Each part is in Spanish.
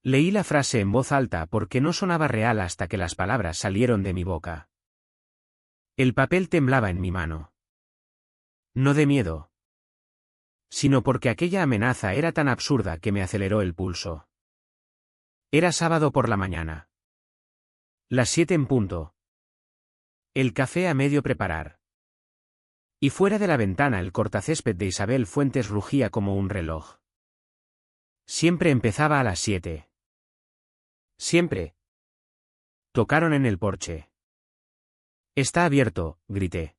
Leí la frase en voz alta porque no sonaba real hasta que las palabras salieron de mi boca. El papel temblaba en mi mano. No de miedo, sino porque aquella amenaza era tan absurda que me aceleró el pulso. Era sábado por la mañana. Las 7 en punto. El café a medio preparar. Y fuera de la ventana el cortacésped de Isabel Fuentes rugía como un reloj. Siempre empezaba a las 7. Siempre. Tocaron en el porche. Está abierto, grité.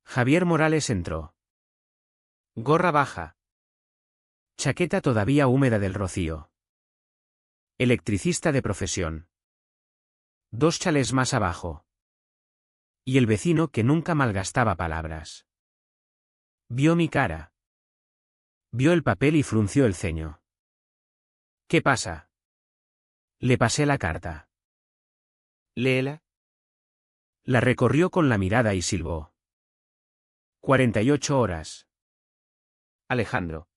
Javier Morales entró. Gorra baja. Chaqueta todavía húmeda del rocío. Electricista de profesión. 2 chalés más abajo. Y el vecino que nunca malgastaba palabras. Vio mi cara. Vio el papel y frunció el ceño. ¿Qué pasa? Le pasé la carta. Léela. La recorrió con la mirada y silbó. 48 horas. Alejandro.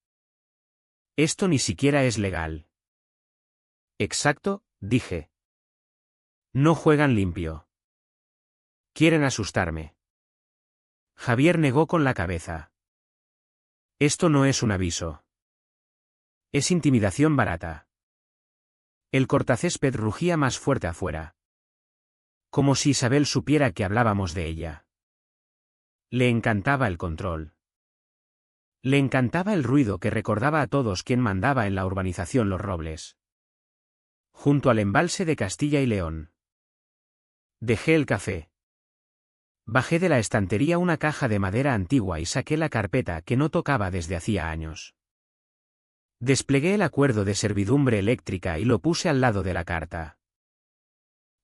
Esto ni siquiera es legal. Exacto, dije. No juegan limpio. Quieren asustarme. Javier negó con la cabeza. Esto no es un aviso. Es intimidación barata. El cortacésped rugía más fuerte afuera. Como si Isabel supiera que hablábamos de ella. Le encantaba el control. Le encantaba el ruido que recordaba a todos quién mandaba en la urbanización Los Robles. Junto al embalse de Castilla y León. Dejé el café. Bajé de la estantería una caja de madera antigua y saqué la carpeta que no tocaba desde hacía años. Desplegué el acuerdo de servidumbre eléctrica y lo puse al lado de la carta.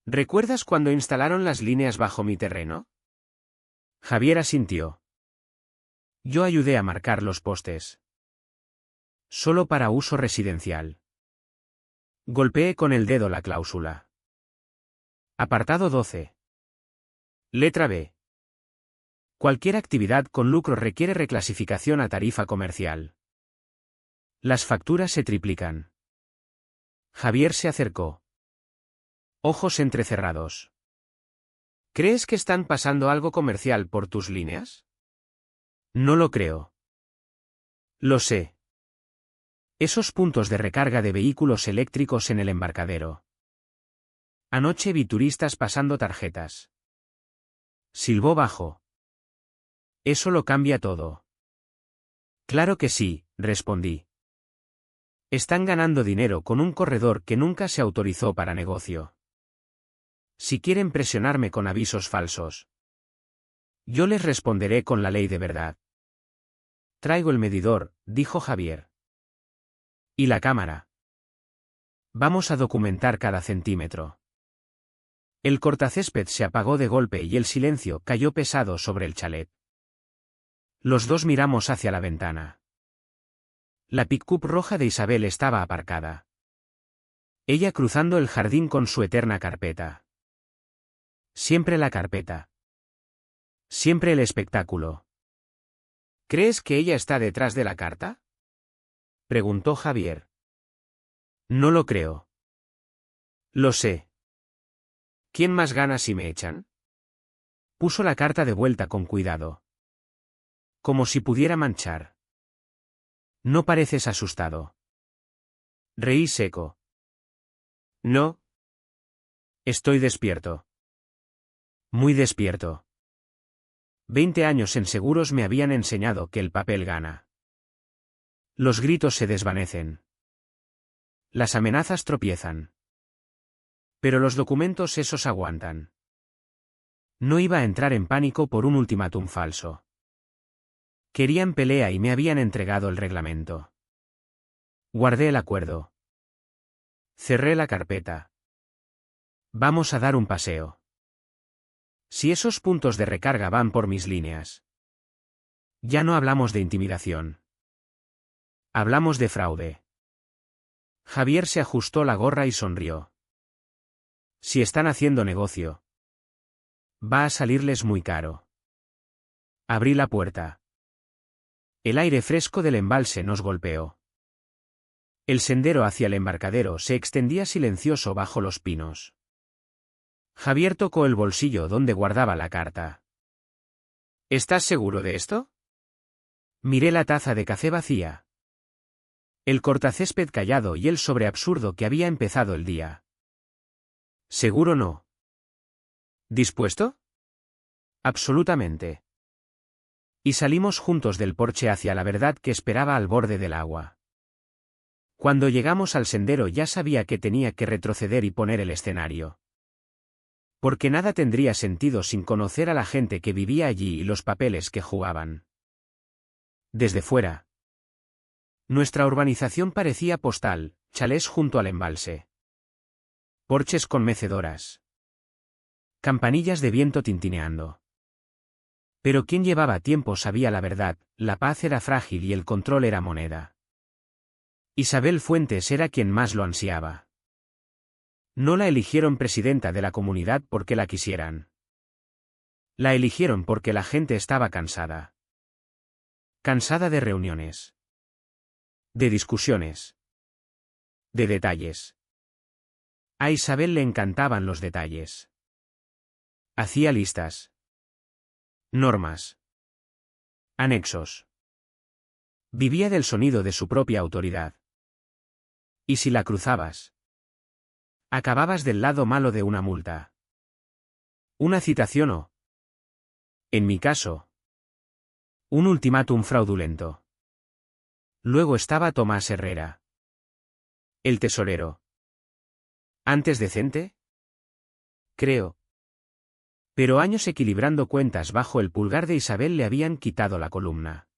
¿Recuerdas cuando instalaron las líneas bajo mi terreno? Javier asintió. Yo ayudé a marcar los postes. Solo para uso residencial. Golpeé con el dedo la cláusula. Apartado 12. Letra B. Cualquier actividad con lucro requiere reclasificación a tarifa comercial. Las facturas se triplican. Javier se acercó. Ojos entrecerrados. ¿Crees que están pasando algo comercial por tus líneas? No lo creo. Lo sé. Esos puntos de recarga de vehículos eléctricos en el embarcadero. Anoche vi turistas pasando tarjetas. Silbó bajo. Eso lo cambia todo. Claro que sí, respondí. Están ganando dinero con un corredor que nunca se autorizó para negocio. Si quieren presionarme con avisos falsos, yo les responderé con la ley de verdad. Traigo el medidor, dijo Javier. ¿Y la cámara? Vamos a documentar cada centímetro. El cortacésped se apagó de golpe y el silencio cayó pesado sobre el chalet. Los dos miramos hacia la ventana. La pick-up roja de Isabel estaba aparcada. Ella cruzando el jardín con su eterna carpeta. Siempre la carpeta. Siempre el espectáculo. ¿Crees que ella está detrás de la carta? Preguntó Javier. No lo creo. Lo sé. ¿Quién más gana si me echan? Puso la carta de vuelta con cuidado. Como si pudiera manchar. No pareces asustado. Reí seco. No. Estoy despierto. Muy despierto. 20 años en seguros me habían enseñado que el papel gana. Los gritos se desvanecen. Las amenazas tropiezan. Pero los documentos esos aguantan. No iba a entrar en pánico por un ultimátum falso. Querían pelea y me habían entregado el reglamento. Guardé el acuerdo. Cerré la carpeta. Vamos a dar un paseo. Si esos puntos de recarga van por mis líneas. Ya no hablamos de intimidación. Hablamos de fraude. Javier se ajustó la gorra y sonrió. Si están haciendo negocio, va a salirles muy caro. Abrí la puerta. El aire fresco del embalse nos golpeó. El sendero hacia el embarcadero se extendía silencioso bajo los pinos. Javier tocó el bolsillo donde guardaba la carta. ¿Estás seguro de esto? Miré la taza de café vacía. El cortacésped callado y el sobreabsurdo que había empezado el día. ¿Seguro no? ¿Dispuesto? Absolutamente. Y salimos juntos del porche hacia la verdad que esperaba al borde del agua. Cuando llegamos al sendero ya sabía que tenía que retroceder y poner el escenario. Porque nada tendría sentido sin conocer a la gente que vivía allí y los papeles que jugaban. Desde fuera. Nuestra urbanización parecía postal, chalés junto al embalse. Porches con mecedoras. Campanillas de viento tintineando. Pero quien llevaba tiempo sabía la verdad, la paz era frágil y el control era moneda. Isabel Fuentes era quien más lo ansiaba. No la eligieron presidenta de la comunidad porque la quisieran. La eligieron porque la gente estaba cansada. Cansada de reuniones. De discusiones. De detalles. A Isabel le encantaban los detalles. Hacía listas. Normas. Anexos. Vivía del sonido de su propia autoridad. ¿Y si la cruzabas? Acababas del lado malo de una multa. Una citación o, en mi caso, un ultimátum fraudulento. Luego estaba Tomás Herrera. El tesorero. ¿Antes decente? Creo. Pero años equilibrando cuentas bajo el pulgar de Isabel le habían quitado la columna.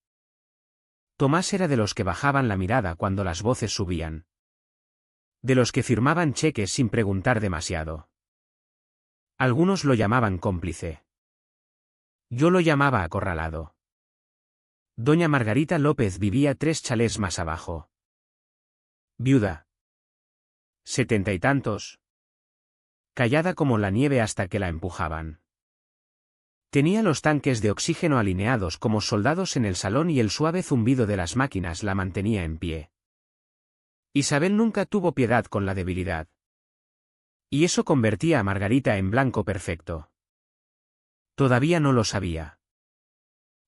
Tomás era de los que bajaban la mirada cuando las voces subían. De los que firmaban cheques sin preguntar demasiado. Algunos lo llamaban cómplice. Yo lo llamaba acorralado. Doña Margarita López vivía 3 chalés más abajo. Viuda. 70 y tantos. Callada como la nieve hasta que la empujaban. Tenía los tanques de oxígeno alineados como soldados en el salón y el suave zumbido de las máquinas la mantenía en pie. Isabel nunca tuvo piedad con la debilidad. Y eso convertía a Margarita en blanco perfecto. Todavía no lo sabía.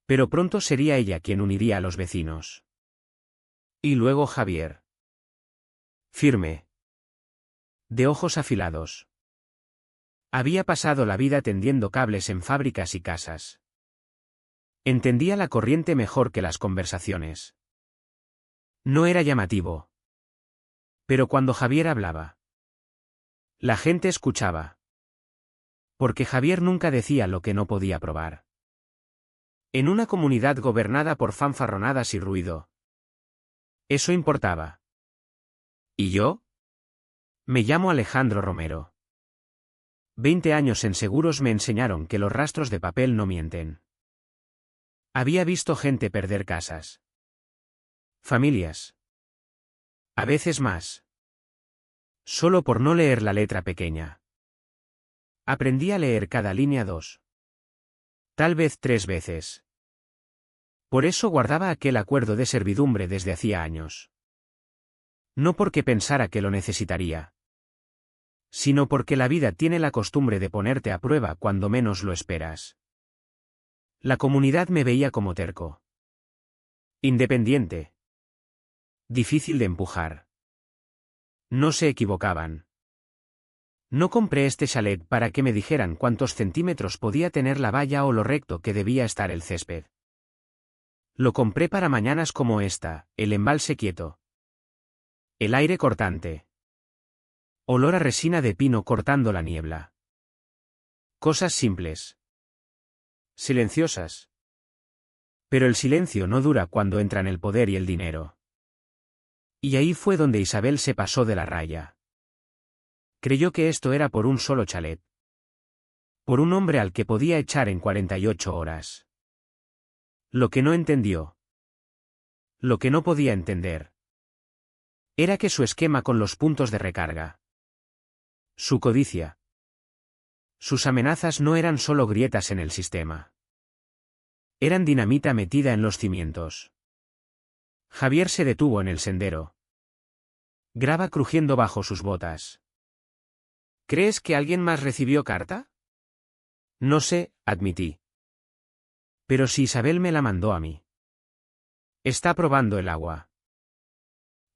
Pero pronto sería ella quien uniría a los vecinos. Y luego Javier. Firme. De ojos afilados. Había pasado la vida tendiendo cables en fábricas y casas. Entendía la corriente mejor que las conversaciones. No era llamativo. Pero cuando Javier hablaba, la gente escuchaba. Porque Javier nunca decía lo que no podía probar. En una comunidad gobernada por fanfarronadas y ruido. Eso importaba. ¿Y yo? Me llamo Alejandro Romero. 20 años en seguros me enseñaron que los rastros de papel no mienten. Había visto gente perder casas. Familias. A veces más. Solo por no leer la letra pequeña. Aprendí a leer cada línea 2. Tal vez 3 veces. Por eso guardaba aquel acuerdo de servidumbre desde hacía años. No porque pensara que lo necesitaría. Sino porque la vida tiene la costumbre de ponerte a prueba cuando menos lo esperas. La comunidad me veía como terco. Independiente. Difícil de empujar. No se equivocaban. No compré este chalet para que me dijeran cuántos centímetros podía tener la valla o lo recto que debía estar el césped. Lo compré para mañanas como esta, el embalse quieto. El aire cortante. Olor a resina de pino cortando la niebla. Cosas simples. Silenciosas. Pero el silencio no dura cuando entran el poder y el dinero. Y ahí fue donde Isabel se pasó de la raya. Creyó que esto era por un solo chalet. Por un hombre al que podía echar en 48 horas. Lo que no entendió. Lo que no podía entender. Era que su esquema con los puntos de recarga. Su codicia. Sus amenazas no eran solo grietas en el sistema. Eran dinamita metida en los cimientos. Javier se detuvo en el sendero. Graba crujiendo bajo sus botas. ¿Crees que alguien más recibió carta? No sé, admití. Pero si Isabel me la mandó a mí. Está probando el agua.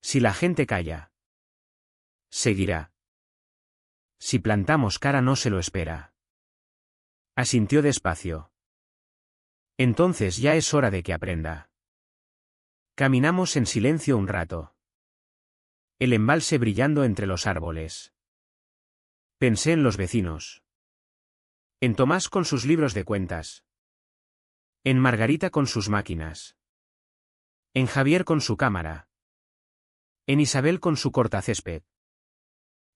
Si la gente calla, seguirá. Si plantamos cara no se lo espera. Asintió despacio. Entonces ya es hora de que aprenda. Caminamos en silencio un rato. El embalse brillando entre los árboles. Pensé en los vecinos. En Tomás con sus libros de cuentas. En Margarita con sus máquinas. En Javier con su cámara. En Isabel con su cortacésped.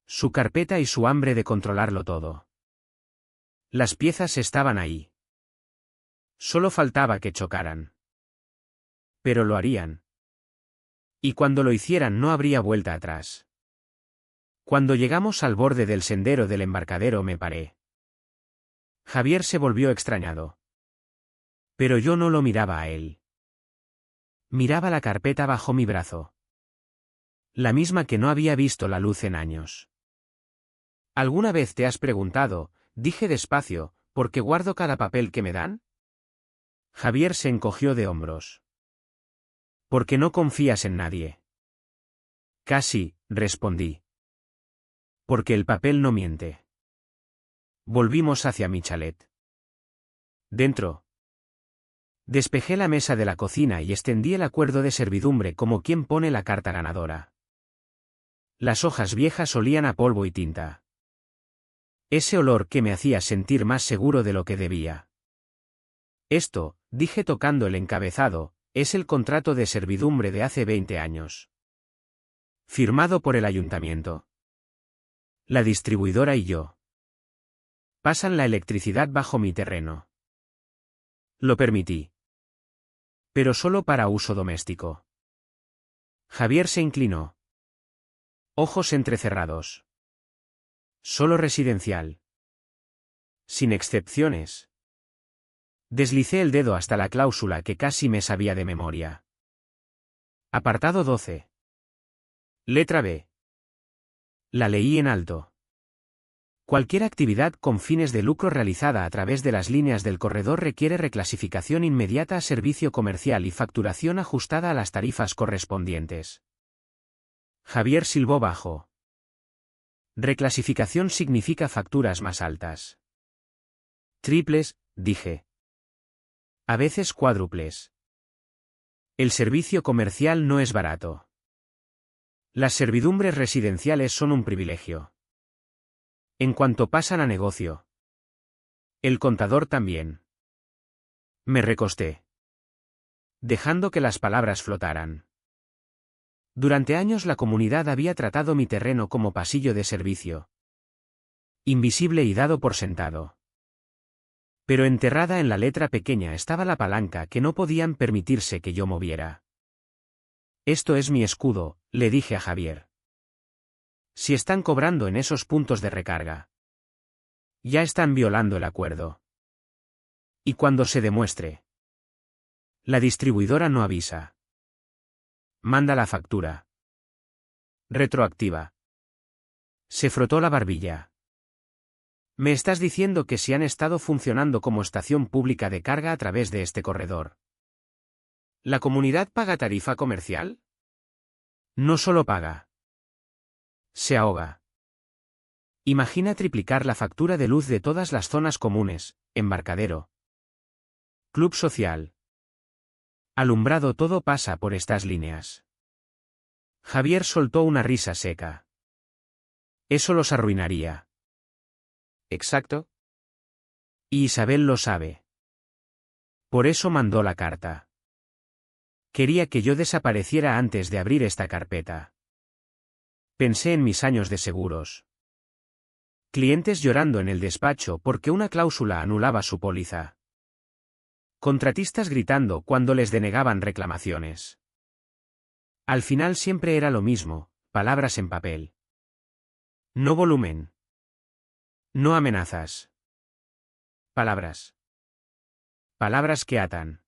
Su carpeta y su hambre de controlarlo todo. Las piezas estaban ahí. Solo faltaba que chocaran. Pero lo harían. Y cuando lo hicieran no habría vuelta atrás. Cuando llegamos al borde del sendero del embarcadero me paré. Javier se volvió extrañado. Pero yo no lo miraba a él. Miraba la carpeta bajo mi brazo. La misma que no había visto la luz en años. ¿Alguna vez te has preguntado, dije despacio, por qué guardo cada papel que me dan? Javier se encogió de hombros. Porque no confías en nadie. Casi, respondí. Porque el papel no miente. Volvimos hacia mi chalet. Dentro. Despejé la mesa de la cocina y extendí el acuerdo de servidumbre como quien pone la carta ganadora. Las hojas viejas olían a polvo y tinta. Ese olor que me hacía sentir más seguro de lo que debía. Esto, dije tocando el encabezado, es el contrato de servidumbre de hace 20 años. Firmado por el ayuntamiento. La distribuidora y yo. Pasan la electricidad bajo mi terreno. Lo permití. Pero solo para uso doméstico. Javier se inclinó. Ojos entrecerrados. Solo residencial. Sin excepciones. Deslicé el dedo hasta la cláusula que casi me sabía de memoria. Apartado 12. Letra B. La leí en alto. Cualquier actividad con fines de lucro realizada a través de las líneas del corredor requiere reclasificación inmediata a servicio comercial y facturación ajustada a las tarifas correspondientes. Javier silbó bajo. Reclasificación significa facturas más altas. Triples, dije. A veces cuádruples. El servicio comercial no es barato. Las servidumbres residenciales son un privilegio. En cuanto pasan a negocio. El contador también. Me recosté. Dejando que las palabras flotaran. Durante años la comunidad había tratado mi terreno como pasillo de servicio. Invisible y dado por sentado. Pero enterrada en la letra pequeña estaba la palanca que no podían permitirse que yo moviera. Esto es mi escudo, le dije a Javier. Si están cobrando en esos puntos de recarga. Ya están violando el acuerdo. Y cuando se demuestre. La distribuidora no avisa. Manda la factura. Retroactiva. Se frotó la barbilla. ¿Me estás diciendo que si han estado funcionando como estación pública de carga a través de este corredor? ¿La comunidad paga tarifa comercial? No solo paga. Se ahoga. Imagina triplicar la factura de luz de todas las zonas comunes, embarcadero. Club social. Alumbrado, todo pasa por estas líneas. Javier soltó una risa seca. Eso los arruinaría. Exacto. Y Isabel lo sabe. Por eso mandó la carta. Quería que yo desapareciera antes de abrir esta carpeta. Pensé en mis años de seguros. Clientes llorando en el despacho porque una cláusula anulaba su póliza. Contratistas gritando cuando les denegaban reclamaciones. Al final siempre era lo mismo, palabras en papel. No volumen. No amenazas. Palabras. Palabras que atan.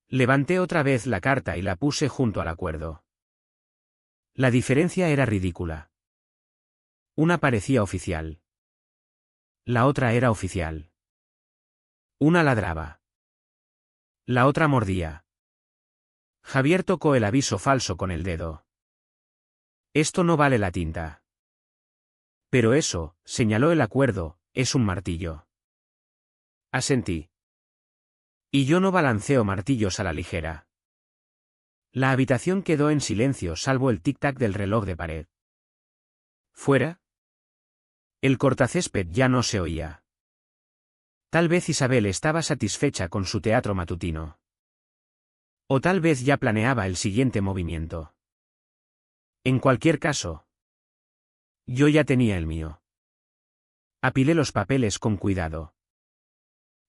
Levanté otra vez la carta y la puse junto al acuerdo. La diferencia era ridícula. Una parecía oficial. La otra era oficial. Una ladraba. La otra mordía. Javier tocó el aviso falso con el dedo. Esto no vale la tinta. Pero eso, señaló el acuerdo, es un martillo. Asentí. Y yo no balanceo martillos a la ligera. La habitación quedó en silencio salvo el tic-tac del reloj de pared. ¿Fuera? El cortacésped ya no se oía. Tal vez Isabel estaba satisfecha con su teatro matutino. O tal vez ya planeaba el siguiente movimiento. En cualquier caso, yo ya tenía el mío. Apilé los papeles con cuidado.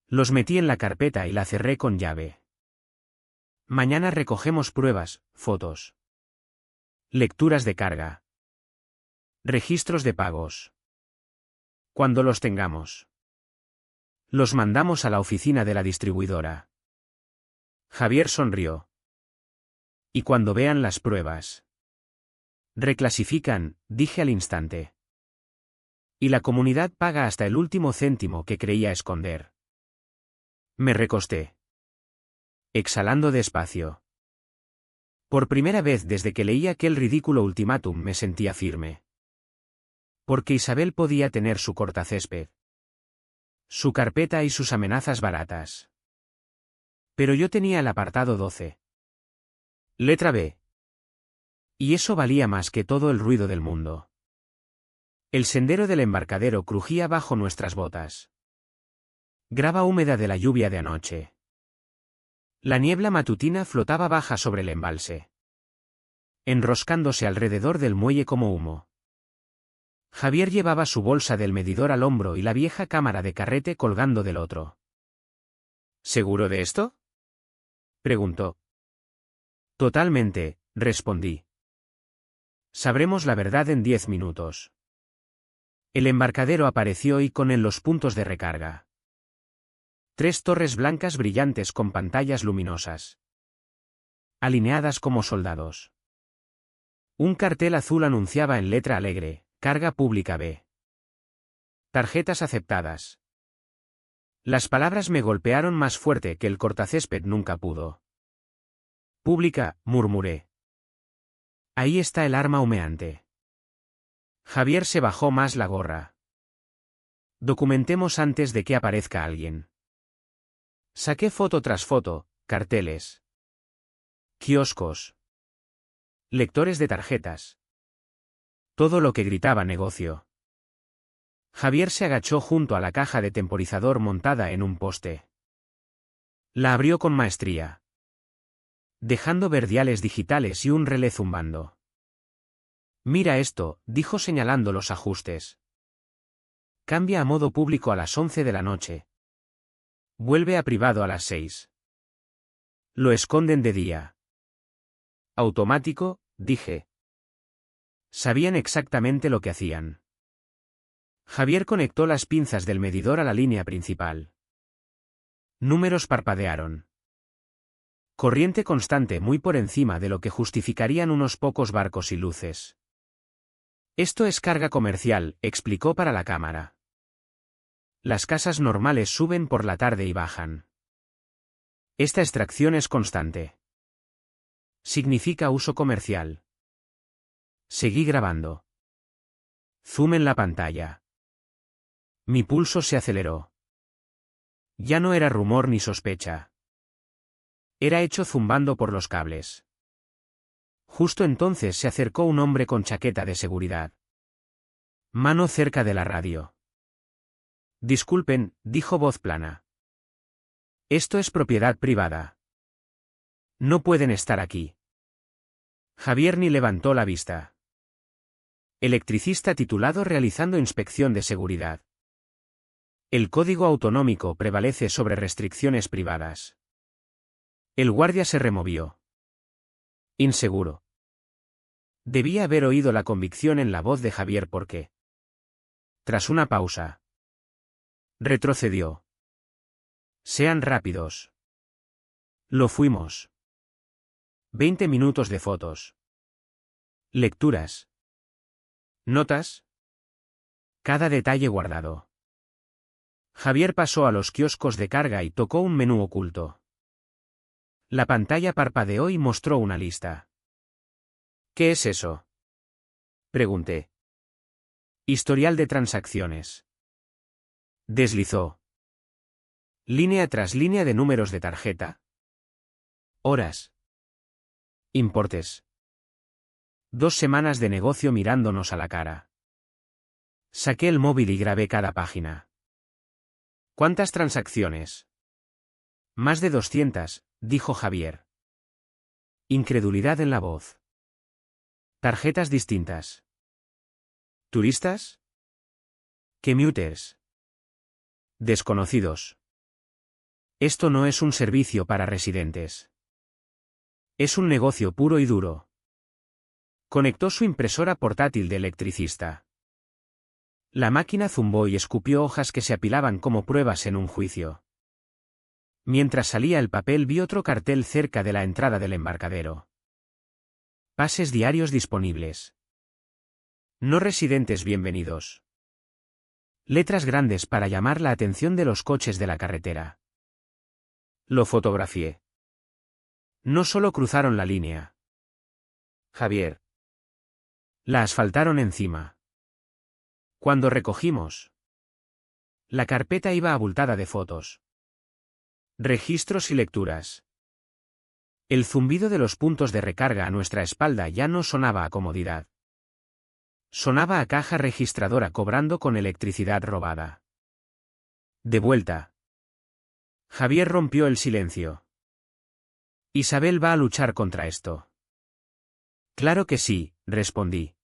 Los metí en la carpeta y la cerré con llave. Mañana recogemos pruebas, fotos. Lecturas de carga. Registros de pagos. Cuando los tengamos, los mandamos a la oficina de la distribuidora. Javier sonrió. Y cuando vean las pruebas. Reclasifican, dije al instante. Y la comunidad paga hasta el último céntimo que creía esconder. Me recosté. Exhalando despacio. Por primera vez desde que leí aquel ridículo ultimátum me sentía firme. Porque Isabel podía tener su cortacésped, su carpeta y sus amenazas baratas. Pero yo tenía el apartado 12. Letra B. Y eso valía más que todo el ruido del mundo. El sendero del embarcadero crujía bajo nuestras botas. Grava húmeda de la lluvia de anoche. La niebla matutina flotaba baja sobre el embalse, enroscándose alrededor del muelle como humo. Javier llevaba su bolsa del medidor al hombro y la vieja cámara de carrete colgando del otro. ¿Seguro de esto?, preguntó. Totalmente, respondí. Sabremos la verdad en 10 minutos. El embarcadero apareció y con él los puntos de recarga. 3 torres blancas brillantes con pantallas luminosas, alineadas como soldados. Un cartel azul anunciaba en letra alegre, carga pública B. Tarjetas aceptadas. Las palabras me golpearon más fuerte que el cortacésped nunca pudo. Pública, murmuré. Ahí está el arma humeante. Javier se bajó más la gorra. Documentemos antes de que aparezca alguien. Saqué foto tras foto, carteles, kioscos, lectores de tarjetas. Todo lo que gritaba negocio. Javier se agachó junto a la caja de temporizador montada en un poste. La abrió con maestría, dejando verdiales digitales y un relé zumbando. Mira esto, dijo señalando los ajustes. Cambia a modo público a las 11 de la noche. Vuelve a privado a las 6. Lo esconden de día. Automático, dije. Sabían exactamente lo que hacían. Javier conectó las pinzas del medidor a la línea principal. Números parpadearon. Corriente constante muy por encima de lo que justificarían unos pocos barcos y luces. Esto es carga comercial, explicó para la cámara. Las casas normales suben por la tarde y bajan. Esta extracción es constante. Significa uso comercial. Seguí grabando. Zoom en la pantalla. Mi pulso se aceleró. Ya no era rumor ni sospecha. Era hecho zumbando por los cables. Justo entonces se acercó un hombre con chaqueta de seguridad. Mano cerca de la radio. Disculpen, dijo voz plana. Esto es propiedad privada. No pueden estar aquí. Javier ni levantó la vista. Electricista titulado realizando inspección de seguridad. El código autonómico prevalece sobre restricciones privadas. El guardia se removió. Inseguro. Debía haber oído la convicción en la voz de Javier porque. Tras una pausa. Retrocedió. Sean rápidos. Lo fuimos. 20 minutos de fotos. Lecturas. Notas. Cada detalle guardado. Javier pasó a los kioscos de carga y tocó un menú oculto. La pantalla parpadeó y mostró una lista. ¿Qué es eso?, pregunté. Historial de transacciones. Deslizó. Línea tras línea de números de tarjeta. Horas. Importes. 2 semanas de negocio mirándonos a la cara. Saqué el móvil y grabé cada página. ¿Cuántas transacciones? Más de 200, dijo Javier. Incredulidad en la voz. Tarjetas distintas. ¿Turistas? Commuters. Desconocidos. Esto no es un servicio para residentes. Es un negocio puro y duro. Conectó su impresora portátil de electricista. La máquina zumbó y escupió hojas que se apilaban como pruebas en un juicio. Mientras salía el papel vi otro cartel cerca de la entrada del embarcadero. Pases diarios disponibles. No residentes bienvenidos. Letras grandes para llamar la atención de los coches de la carretera. Lo fotografié. No solo cruzaron la línea. Javier. La asfaltaron encima. Cuando recogimos. La carpeta iba abultada de fotos. Registros y lecturas. El zumbido de los puntos de recarga a nuestra espalda ya no sonaba a comodidad. Sonaba a caja registradora cobrando con electricidad robada. De vuelta. Javier rompió el silencio. Isabel va a luchar contra esto. Claro que sí, respondí.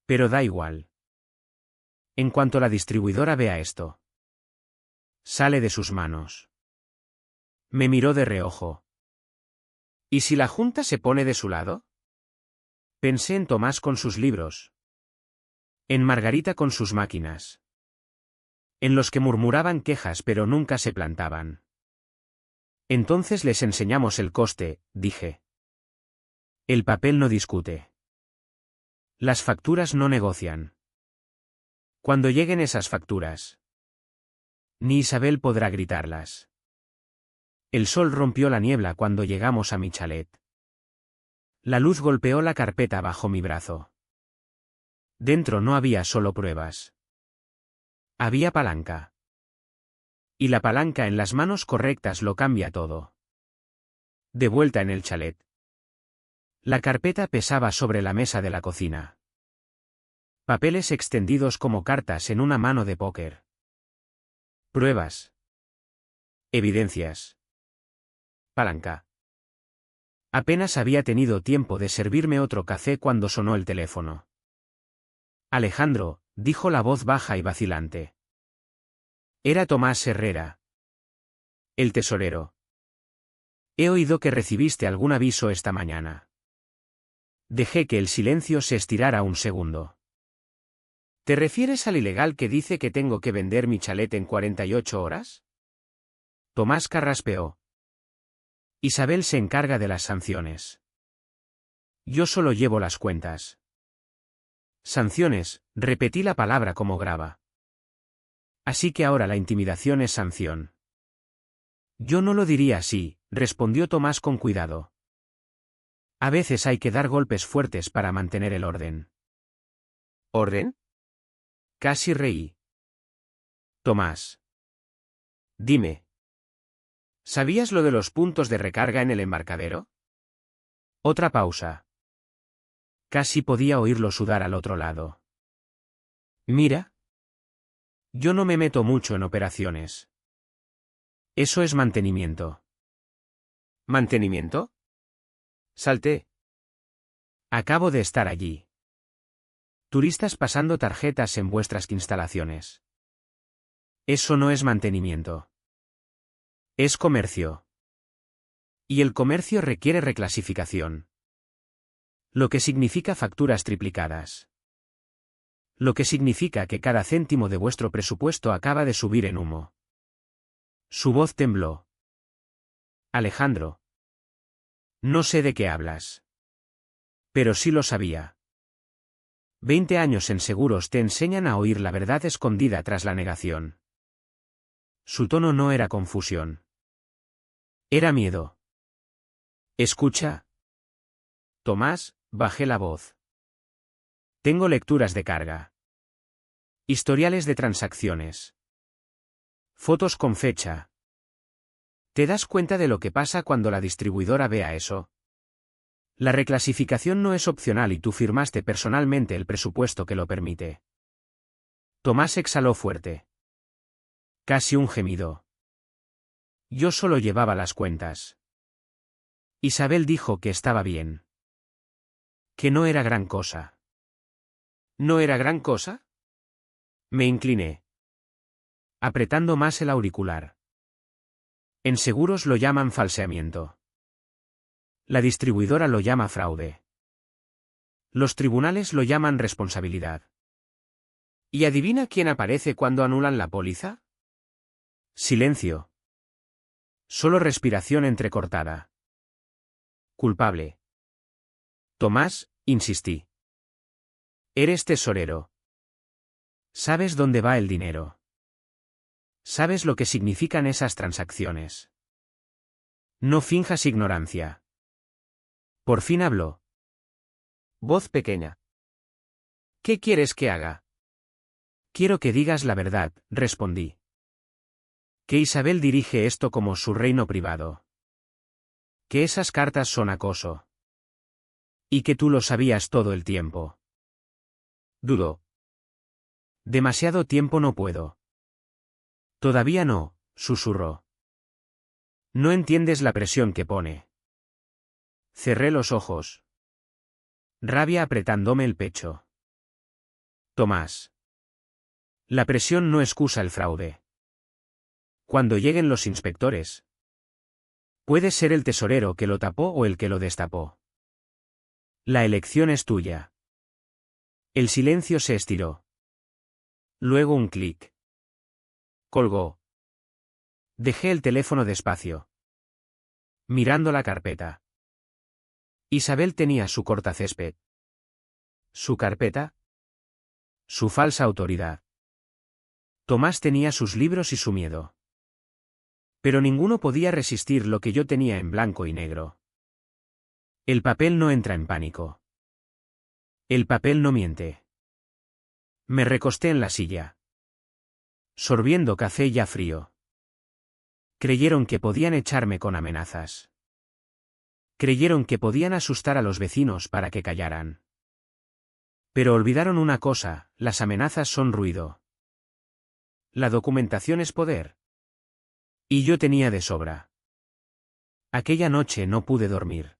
Pero da igual. En cuanto la distribuidora vea esto. Sale de sus manos. Me miró de reojo. ¿Y si la Junta se pone de su lado? Pensé en Tomás con sus libros. En Margarita con sus máquinas. En los que murmuraban quejas pero nunca se plantaban. Entonces les enseñamos el coste, dije. El papel no discute. Las facturas no negocian. Cuando lleguen esas facturas. Ni Isabel podrá gritarlas. El sol rompió la niebla cuando llegamos a mi chalet. La luz golpeó la carpeta bajo mi brazo. Dentro no había solo pruebas. Había palanca. Y la palanca en las manos correctas lo cambia todo. De vuelta en el chalet. La carpeta pesaba sobre la mesa de la cocina. Papeles extendidos como cartas en una mano de póker. Pruebas. Evidencias. Palanca. Apenas había tenido tiempo de servirme otro café cuando sonó el teléfono. Alejandro, dijo la voz baja y vacilante. Era Tomás Herrera. El tesorero. He oído que recibiste algún aviso esta mañana. Dejé que el silencio se estirara un segundo. ¿Te refieres al ilegal que dice que tengo que vender mi chalet en 48 horas? Tomás carraspeó. Isabel se encarga de las sanciones. Yo solo llevo las cuentas. Sanciones, repetí la palabra como grava. Así que ahora la intimidación es sanción. Yo no lo diría así, respondió Tomás con cuidado. A veces hay que dar golpes fuertes para mantener el orden. ¿Orden? Casi reí. Tomás. Dime. ¿Sabías lo de los puntos de recarga en el embarcadero? Otra pausa. Casi podía oírlo sudar al otro lado. Mira. Yo no me meto mucho en operaciones. Eso es mantenimiento. ¿Mantenimiento? Salté. Acabo de estar allí. Turistas pasando tarjetas en vuestras instalaciones. Eso no es mantenimiento. Es comercio. Y el comercio requiere reclasificación. Lo que significa facturas triplicadas. Lo que significa que cada céntimo de vuestro presupuesto acaba de subir en humo. Su voz tembló. Alejandro. No sé de qué hablas. Pero sí lo sabía. 20 años en seguros te enseñan a oír la verdad escondida tras la negación. Su tono no era confusión. Era miedo. Escucha. Tomás, bajé la voz. Tengo lecturas de carga. Historiales de transacciones. Fotos con fecha. ¿Te das cuenta de lo que pasa cuando la distribuidora vea eso? La reclasificación no es opcional y tú firmaste personalmente el presupuesto que lo permite. Tomás exhaló fuerte. Casi un gemido. Yo solo llevaba las cuentas. Isabel dijo que estaba bien. Que no era gran cosa. ¿No era gran cosa? Me incliné. Apretando más el auricular. En seguros lo llaman falseamiento. La distribuidora lo llama fraude. Los tribunales lo llaman responsabilidad. ¿Y adivina quién aparece cuando anulan la póliza? Silencio. Solo respiración entrecortada. Culpable. Tomás, insistí. Eres tesorero. Sabes dónde va el dinero. Sabes lo que significan esas transacciones. No finjas ignorancia. Por fin habló. Voz pequeña. ¿Qué quieres que haga? Quiero que digas la verdad, respondí. Que Isabel dirige esto como su reino privado. Que esas cartas son acoso. Y que tú lo sabías todo el tiempo. Dudó. Demasiado tiempo no puedo. Todavía no, susurró. No entiendes la presión que pone. Cerré los ojos. Rabia apretándome el pecho. Tomás. La presión no excusa el fraude. Cuando lleguen los inspectores. Puede ser el tesorero que lo tapó o el que lo destapó. La elección es tuya. El silencio se estiró. Luego un clic. Colgó. Dejé el teléfono despacio. Mirando la carpeta. Isabel tenía su cortacésped. ¿Su carpeta? Su falsa autoridad. Tomás tenía sus libros y su miedo. Pero ninguno podía resistir lo que yo tenía en blanco y negro. El papel no entra en pánico. El papel no miente. Me recosté en la silla. Sorbiendo café ya frío. Creyeron que podían echarme con amenazas. Creyeron que podían asustar a los vecinos para que callaran. Pero olvidaron una cosa, las amenazas son ruido. La documentación es poder. Y yo tenía de sobra. Aquella noche no pude dormir.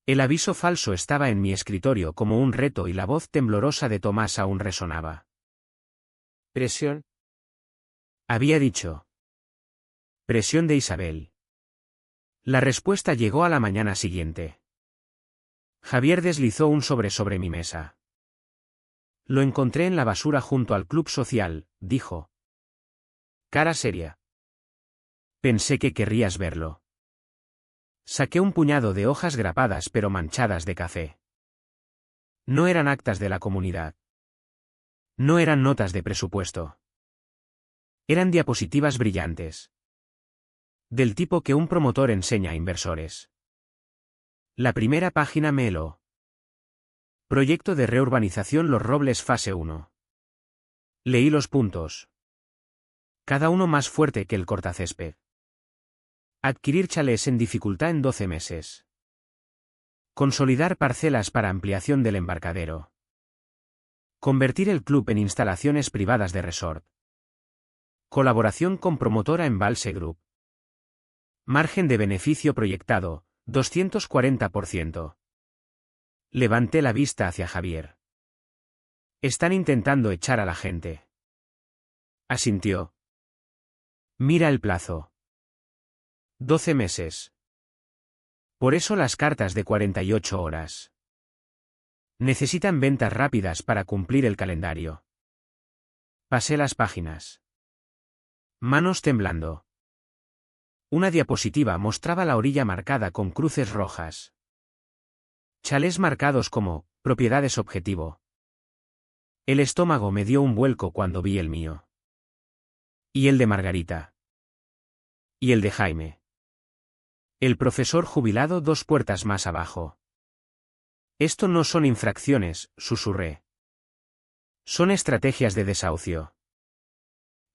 El aviso falso estaba en mi escritorio como un reto y la voz temblorosa de Tomás aún resonaba. ¿Presión? Había dicho. Presión de Isabel. La respuesta llegó a la mañana siguiente. Javier deslizó un sobre mi mesa. Lo encontré en la basura junto al club social, dijo. Cara seria. Pensé que querrías verlo. Saqué un puñado de hojas grapadas pero manchadas de café. No eran actas de la comunidad. No eran notas de presupuesto. Eran diapositivas brillantes. Del tipo que un promotor enseña a inversores. La primera página me heló. Proyecto de reurbanización Los Robles fase 1. Leí los puntos. Cada uno más fuerte que el cortacésped. Adquirir chalés en dificultad en 12 meses. Consolidar parcelas para ampliación del embarcadero. Convertir el club en instalaciones privadas de resort. Colaboración con promotora Embalse Group. Margen de beneficio proyectado, 240%. Levanté la vista hacia Javier. Están intentando echar a la gente. Asintió. Mira el plazo. 12 meses. Por eso las cartas de 48 horas. Necesitan ventas rápidas para cumplir el calendario. Pasé las páginas. Manos temblando. Una diapositiva mostraba la orilla marcada con cruces rojas. Chalés marcados como propiedades objetivo. El estómago me dio un vuelco cuando vi el mío. Y el de Margarita. Y el de Jaime. El profesor jubilado 2 puertas más abajo. Esto no son infracciones, susurré. Son estrategias de desahucio.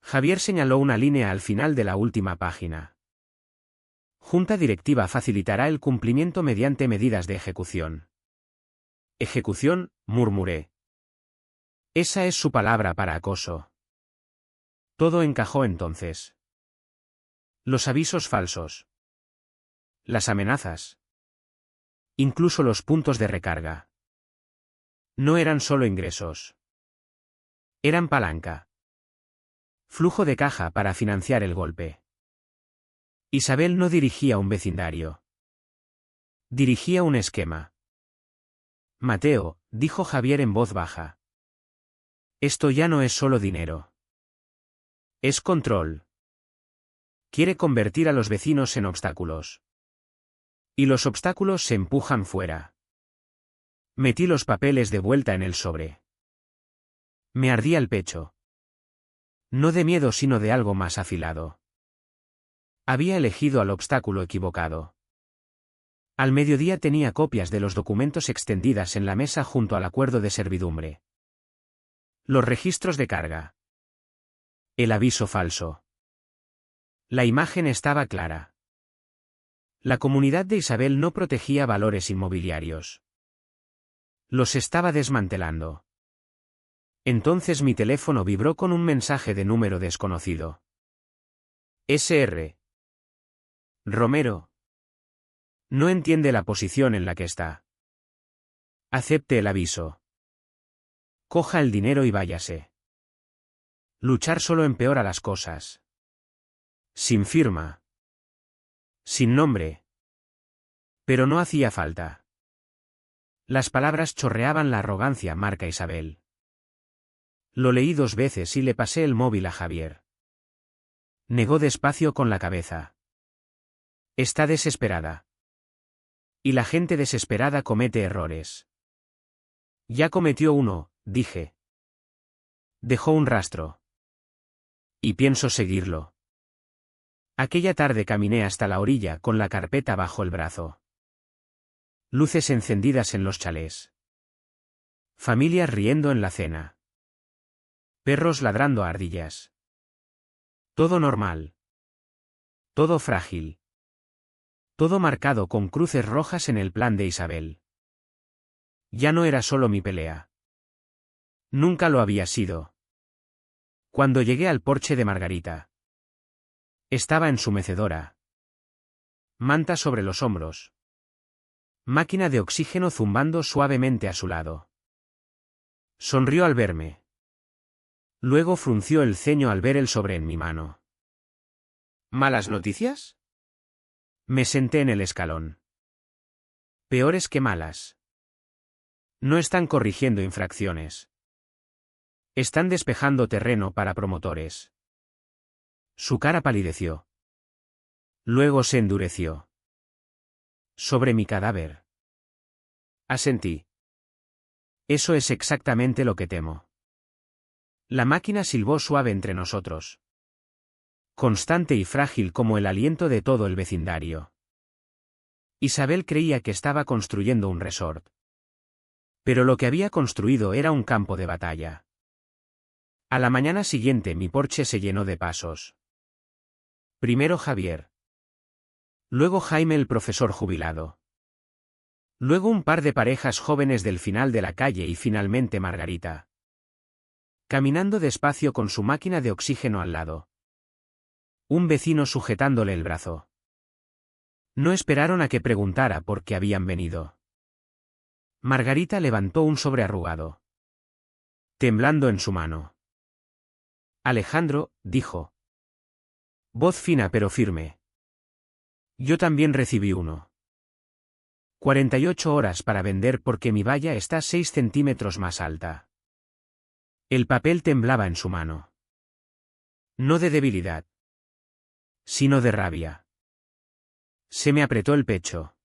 Javier señaló una línea al final de la última página. Junta directiva facilitará el cumplimiento mediante medidas de ejecución. Ejecución, murmuré. Esa es su palabra para acoso. Todo encajó entonces. Los avisos falsos. Las amenazas. Incluso los puntos de recarga. No eran solo ingresos. Eran palanca. Flujo de caja para financiar el golpe. Isabel no dirigía un vecindario. Dirigía un esquema. Mateo, dijo Javier en voz baja. Esto ya no es solo dinero. Es control. Quiere convertir a los vecinos en obstáculos. Y los obstáculos se empujan fuera. Metí los papeles de vuelta en el sobre. Me ardía el pecho. No de miedo sino de algo más afilado. Había elegido al obstáculo equivocado. Al mediodía tenía copias de los documentos extendidas en la mesa junto al acuerdo de servidumbre. Los registros de carga. El aviso falso. La imagen estaba clara. La comunidad de Isabel no protegía valores inmobiliarios. Los estaba desmantelando. Entonces mi teléfono vibró con un mensaje de número desconocido. Sr. Romero. No entiende la posición en la que está. Acepte el aviso. Coja el dinero y váyase. Luchar solo empeora las cosas. Sin firma. Sin nombre. Pero no hacía falta. Las palabras chorreaban la arrogancia marca Isabel. Lo leí 2 veces y le pasé el móvil a Javier. Negó despacio con la cabeza. Está desesperada. Y la gente desesperada comete errores. Ya cometió uno, dije. Dejó un rastro. Y pienso seguirlo. Aquella tarde caminé hasta la orilla con la carpeta bajo el brazo. Luces encendidas en los chalés. Familias riendo en la cena. Perros ladrando a ardillas. Todo normal. Todo frágil. Todo marcado con cruces rojas en el plan de Isabel. Ya no era solo mi pelea. Nunca lo había sido. Cuando llegué al porche de Margarita. Estaba en su mecedora. Manta sobre los hombros. Máquina de oxígeno zumbando suavemente a su lado. Sonrió al verme. Luego frunció el ceño al ver el sobre en mi mano. ¿Malas noticias? Me senté en el escalón. Peores que malas. No están corrigiendo infracciones. Están despejando terreno para promotores. Su cara palideció. Luego se endureció. Sobre mi cadáver. Asentí. Eso es exactamente lo que temo. La máquina silbó suave entre nosotros. Constante y frágil como el aliento de todo el vecindario. Isabel creía que estaba construyendo un resort. Pero lo que había construido era un campo de batalla. A la mañana siguiente mi porche se llenó de pasos. Primero Javier. Luego Jaime el profesor jubilado. Luego un par de parejas jóvenes del final de la calle y finalmente Margarita. Caminando despacio con su máquina de oxígeno al lado. Un vecino sujetándole el brazo. No esperaron a que preguntara por qué habían venido. Margarita levantó un sobre arrugado. Temblando en su mano. Alejandro, dijo. Voz fina pero firme. Yo también recibí uno. 48 horas para vender porque mi valla está 6 centímetros más alta. El papel temblaba en su mano. No de debilidad. Sino de rabia. Se me apretó el pecho.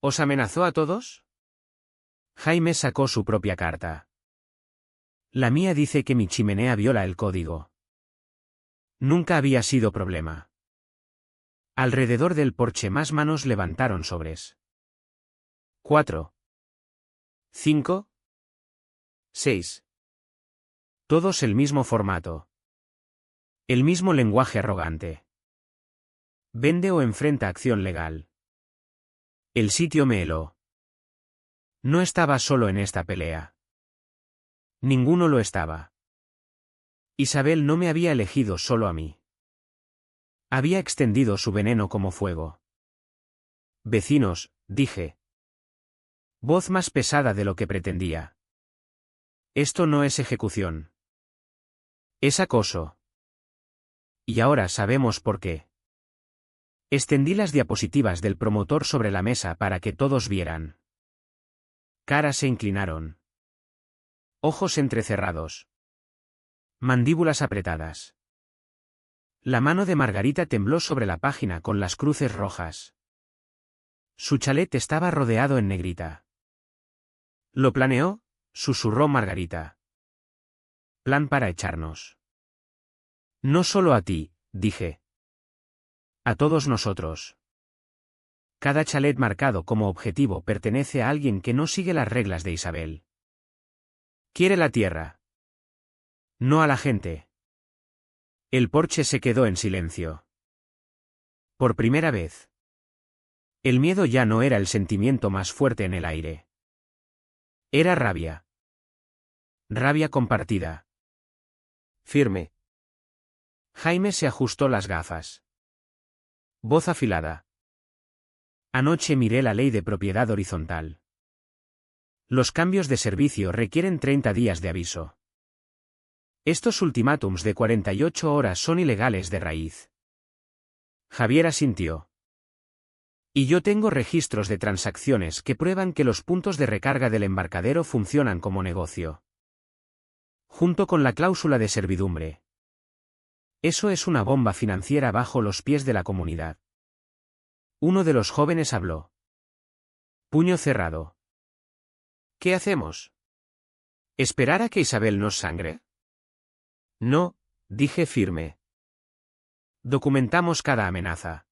¿Os amenazó a todos? Jaime sacó su propia carta. La mía dice que mi chimenea viola el código. Nunca había sido problema. Alrededor del porche más manos levantaron sobres. 4. 5. 6. Todos el mismo formato. El mismo lenguaje arrogante. Vende o enfrenta acción legal. El sitio me heló. No estaba solo en esta pelea. Ninguno lo estaba. Isabel no me había elegido solo a mí. Había extendido su veneno como fuego. Vecinos, dije. Voz más pesada de lo que pretendía. Esto no es ejecución. Es acoso. Y ahora sabemos por qué. Extendí las diapositivas del promotor sobre la mesa para que todos vieran. Caras se inclinaron. Ojos entrecerrados. Mandíbulas apretadas. La mano de Margarita tembló sobre la página con las cruces rojas. Su chalet estaba rodeado en negrita. ¿Lo planeó?, susurró Margarita. Plan para echarnos. No solo a ti, dije. A todos nosotros. Cada chalet marcado como objetivo pertenece a alguien que no sigue las reglas de Isabel. Quiere la tierra. No a la gente. El porche se quedó en silencio. Por primera vez. El miedo ya no era el sentimiento más fuerte en el aire. Era rabia. Rabia compartida. Firme. Jaime se ajustó las gafas. Voz afilada. Anoche miré la ley de propiedad horizontal. Los cambios de servicio requieren 30 días de aviso. Estos ultimátums de 48 horas son ilegales de raíz. Javier asintió. Y yo tengo registros de transacciones que prueban que los puntos de recarga del embarcadero funcionan como negocio. Junto con la cláusula de servidumbre. Eso es una bomba financiera bajo los pies de la comunidad. Uno de los jóvenes habló. Puño cerrado. ¿Qué hacemos? ¿Esperar a que Isabel nos sangre? No, dije firme. Documentamos cada amenaza.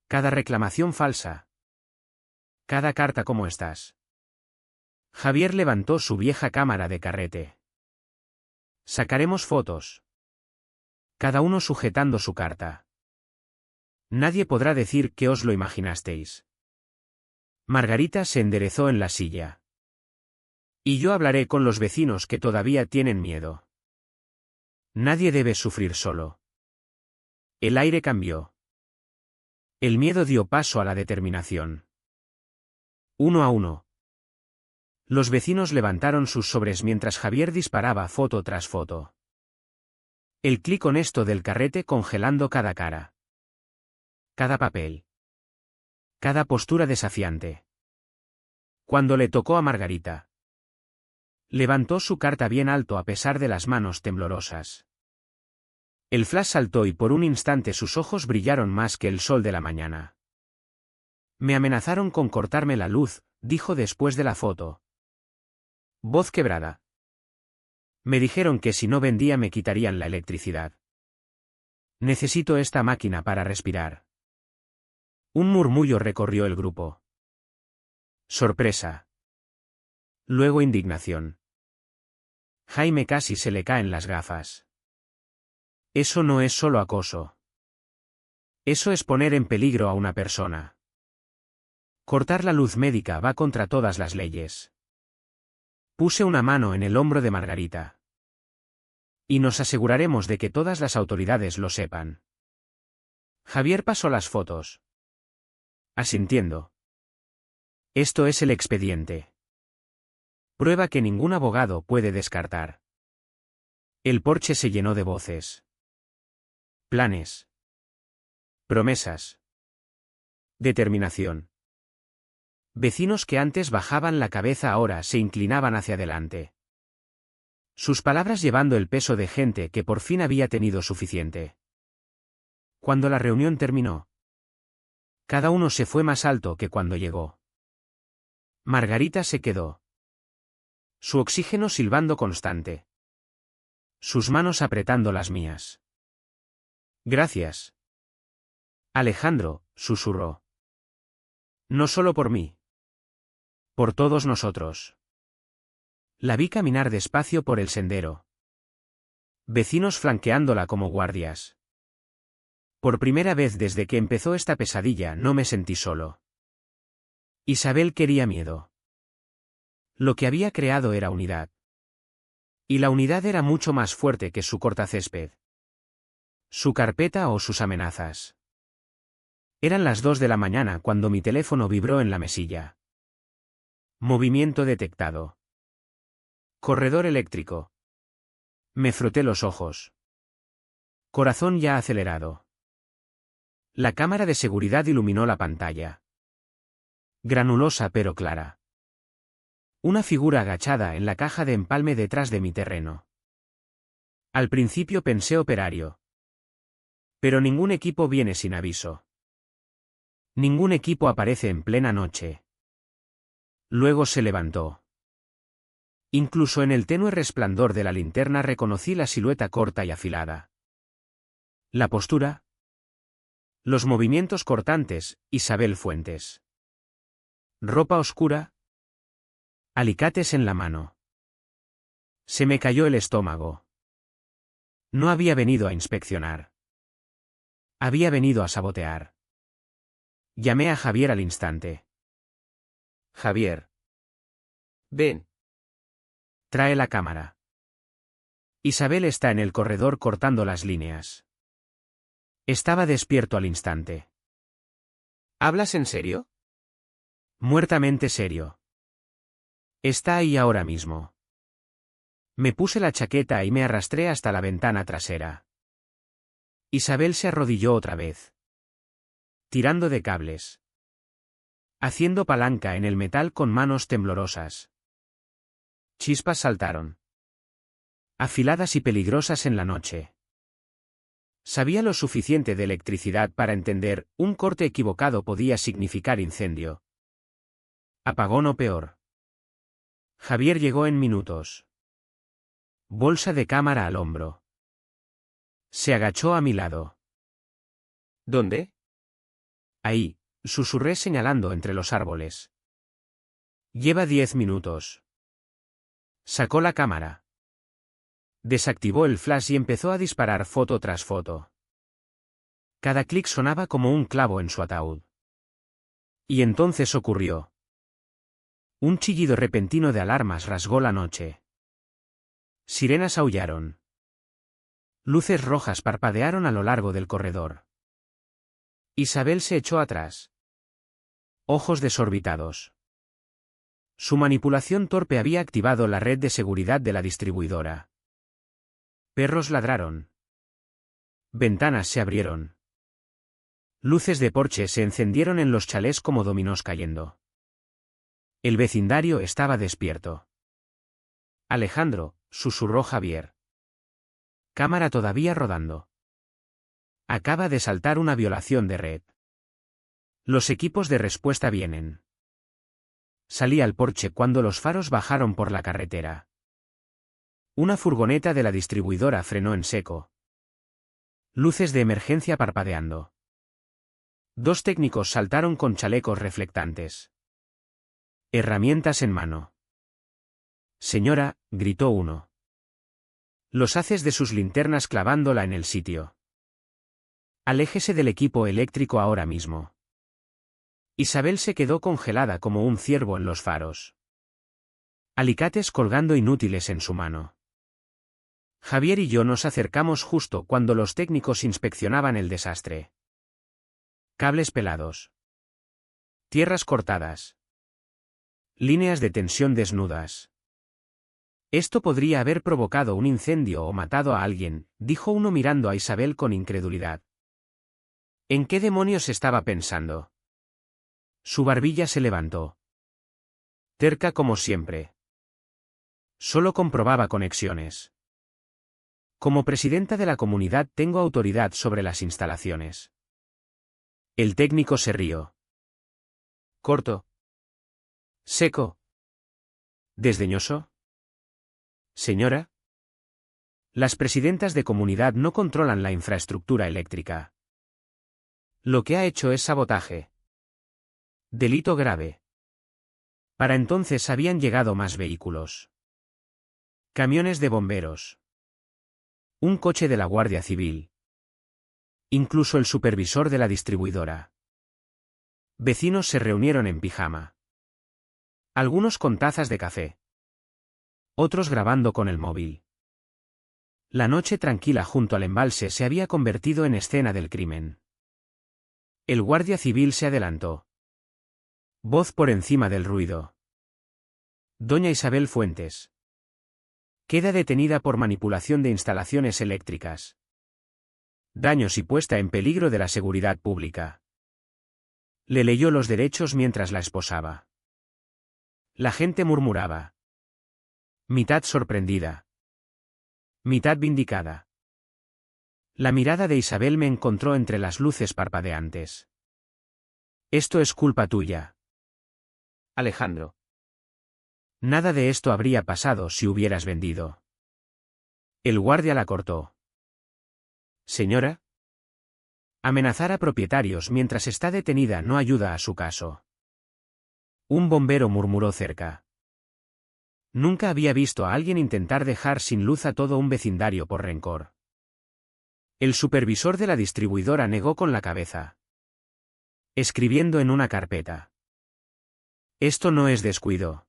Cada reclamación falsa. Cada carta como estás. Javier levantó su vieja cámara de carrete. Sacaremos fotos. Cada uno sujetando su carta. Nadie podrá decir que os lo imaginasteis. Margarita se enderezó en la silla. Y yo hablaré con los vecinos que todavía tienen miedo. Nadie debe sufrir solo. El aire cambió. El miedo dio paso a la determinación. Uno a uno. Los vecinos levantaron sus sobres mientras Javier disparaba foto tras foto. El clic honesto del carrete congelando cada cara. Cada papel. Cada postura desafiante. Cuando le tocó a Margarita. Levantó su carta bien alto a pesar de las manos temblorosas. El flash saltó y por un instante sus ojos brillaron más que el sol de la mañana. Me amenazaron con cortarme la luz, dijo después de la foto. Voz quebrada. Me dijeron que si no vendía me quitarían la electricidad. Necesito esta máquina para respirar. Un murmullo recorrió el grupo. Sorpresa. Luego indignación. Jaime casi se le caen las gafas. Eso no es solo acoso. Eso es poner en peligro a una persona. Cortar la luz médica va contra todas las leyes. Puse una mano en el hombro de Margarita. Y nos aseguraremos de que todas las autoridades lo sepan. Javier pasó las fotos. Asintiendo. Esto es el expediente. Prueba que ningún abogado puede descartar. El porche se llenó de voces. Planes. Promesas. Determinación. Vecinos que antes bajaban la cabeza ahora se inclinaban hacia adelante. Sus palabras llevando el peso de gente que por fin había tenido suficiente. Cuando la reunión terminó. Cada uno se fue más alto que cuando llegó. Margarita se quedó. Su oxígeno silbando constante. Sus manos apretando las mías. Gracias. Alejandro, susurró. No solo por mí. Por todos nosotros. La vi caminar despacio por el sendero. Vecinos flanqueándola como guardias. Por primera vez desde que empezó esta pesadilla no me sentí solo. Isabel quería miedo. Lo que había creado era unidad. Y la unidad era mucho más fuerte que su cortacésped. Su carpeta o sus amenazas. Eran las 2 de la mañana cuando mi teléfono vibró en la mesilla. Movimiento detectado. Corredor eléctrico. Me froté los ojos. Corazón ya acelerado. La cámara de seguridad iluminó la pantalla. Granulosa pero clara. Una figura agachada en la caja de empalme detrás de mi terreno. Al principio pensé operario. Pero ningún equipo viene sin aviso. Ningún equipo aparece en plena noche. Luego se levantó. Incluso en el tenue resplandor de la linterna reconocí la silueta corta y afilada. La postura. Los movimientos cortantes, Isabel Fuentes. Ropa oscura. Alicates en la mano. Se me cayó el estómago. No había venido a inspeccionar. Había venido a sabotear. Llamé a Javier al instante. Javier. Ven. Trae la cámara. Isabel está en el corredor cortando las líneas. Estaba despierto al instante. ¿Hablas en serio? Muertamente serio. Está ahí ahora mismo. Me puse la chaqueta y me arrastré hasta la ventana trasera. Isabel se arrodilló otra vez. Tirando de cables. Haciendo palanca en el metal con manos temblorosas. Chispas saltaron. Afiladas y peligrosas en la noche. Sabía lo suficiente de electricidad para entender, un corte equivocado podía significar incendio. Apagón o peor. Javier llegó en minutos. Bolsa de cámara al hombro. Se agachó a mi lado. ¿Dónde? Ahí, susurré señalando entre los árboles. Lleva 10 minutos. Sacó la cámara. Desactivó el flash y empezó a disparar foto tras foto. Cada clic sonaba como un clavo en su ataúd. Y entonces ocurrió. Un chillido repentino de alarmas rasgó la noche. Sirenas aullaron. Luces rojas parpadearon a lo largo del corredor. Isabel se echó atrás. Ojos desorbitados. Su manipulación torpe había activado la red de seguridad de la distribuidora. Perros ladraron. Ventanas se abrieron. Luces de porche se encendieron en los chalés como dominós cayendo. El vecindario estaba despierto. Alejandro, susurró Javier. Cámara todavía rodando. Acaba de saltar una violación de red. Los equipos de respuesta vienen. Salí al porche cuando los faros bajaron por la carretera. Una furgoneta de la distribuidora frenó en seco. Luces de emergencia parpadeando. 2 técnicos saltaron con chalecos reflectantes. Herramientas en mano. Señora, gritó uno. Los haces de sus linternas clavándola en el sitio. Aléjese del equipo eléctrico ahora mismo. Isabel se quedó congelada como un ciervo en los faros. Alicates colgando inútiles en su mano. Javier y yo nos acercamos justo cuando los técnicos inspeccionaban el desastre. Cables pelados. Tierras cortadas. Líneas de tensión desnudas. Esto podría haber provocado un incendio o matado a alguien, dijo uno mirando a Isabel con incredulidad. ¿En qué demonios estaba pensando? Su barbilla se levantó. Terca como siempre. Solo comprobaba conexiones. Como presidenta de la comunidad tengo autoridad sobre las instalaciones. El técnico se rió. Corto. Seco. ¿Desdeñoso? Señora. Las presidentas de comunidad no controlan la infraestructura eléctrica. Lo que ha hecho es sabotaje. Delito grave. Para entonces habían llegado más vehículos. Camiones de bomberos. Un coche de la Guardia Civil. Incluso el supervisor de la distribuidora. Vecinos se reunieron en pijama. Algunos con tazas de café. Otros grabando con el móvil. La noche tranquila junto al embalse se había convertido en escena del crimen. El guardia civil se adelantó. Voz por encima del ruido. Doña Isabel Fuentes. Queda detenida por manipulación de instalaciones eléctricas. Daños y puesta en peligro de la seguridad pública. Le leyó los derechos mientras la esposaba. La gente murmuraba. Mitad sorprendida. Mitad vindicada. La mirada de Isabel me encontró entre las luces parpadeantes. Esto es culpa tuya. Alejandro. Nada de esto habría pasado si hubieras vendido. El guardia la cortó. Señora. Amenazar a propietarios mientras está detenida no ayuda a su caso. Un bombero murmuró cerca. Nunca había visto a alguien intentar dejar sin luz a todo un vecindario por rencor. El supervisor de la distribuidora negó con la cabeza. Escribiendo en una carpeta. Esto no es descuido.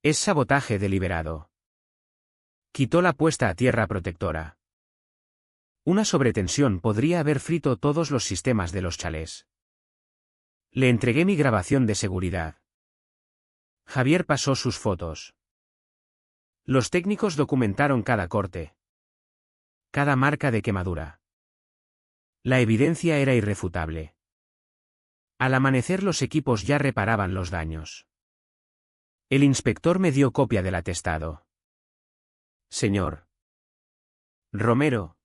Es sabotaje deliberado. Quitó la puesta a tierra protectora. Una sobretensión podría haber frito todos los sistemas de los chalés. Le entregué mi grabación de seguridad. Javier pasó sus fotos. Los técnicos documentaron cada corte. Cada marca de quemadura. La evidencia era irrefutable. Al amanecer los equipos ya reparaban los daños. El inspector me dio copia del atestado. Señor Romero.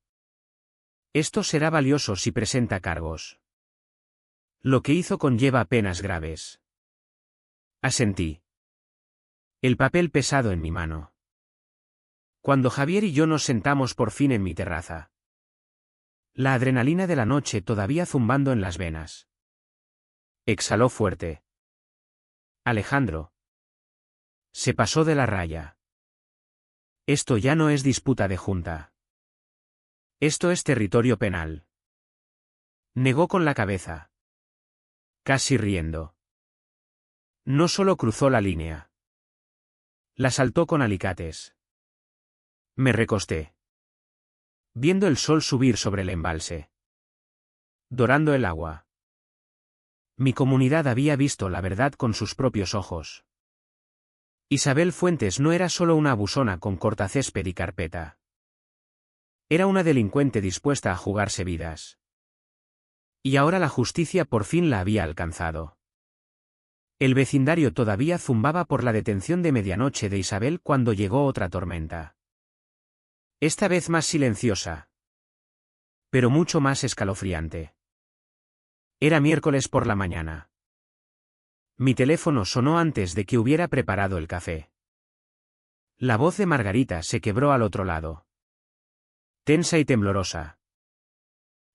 Esto será valioso si presenta cargos. Lo que hizo conlleva penas graves. Asentí. El papel pesado en mi mano. Cuando Javier y yo nos sentamos por fin en mi terraza. La adrenalina de la noche todavía zumbando en las venas. Exhaló fuerte. Alejandro. Se pasó de la raya. Esto ya no es disputa de junta. Esto es territorio penal. Negó con la cabeza. Casi riendo. No solo cruzó la línea. La saltó con alicates. Me recosté. Viendo el sol subir sobre el embalse. Dorando el agua. Mi comunidad había visto la verdad con sus propios ojos. Isabel Fuentes no era solo una abusona con cortacésped y carpeta. Era una delincuente dispuesta a jugarse vidas. Y ahora la justicia por fin la había alcanzado. El vecindario todavía zumbaba por la detención de medianoche de Isabel cuando llegó otra tormenta. Esta vez más silenciosa. Pero mucho más escalofriante. Era miércoles por la mañana. Mi teléfono sonó antes de que hubiera preparado el café. La voz de Margarita se quebró al otro lado. Tensa y temblorosa.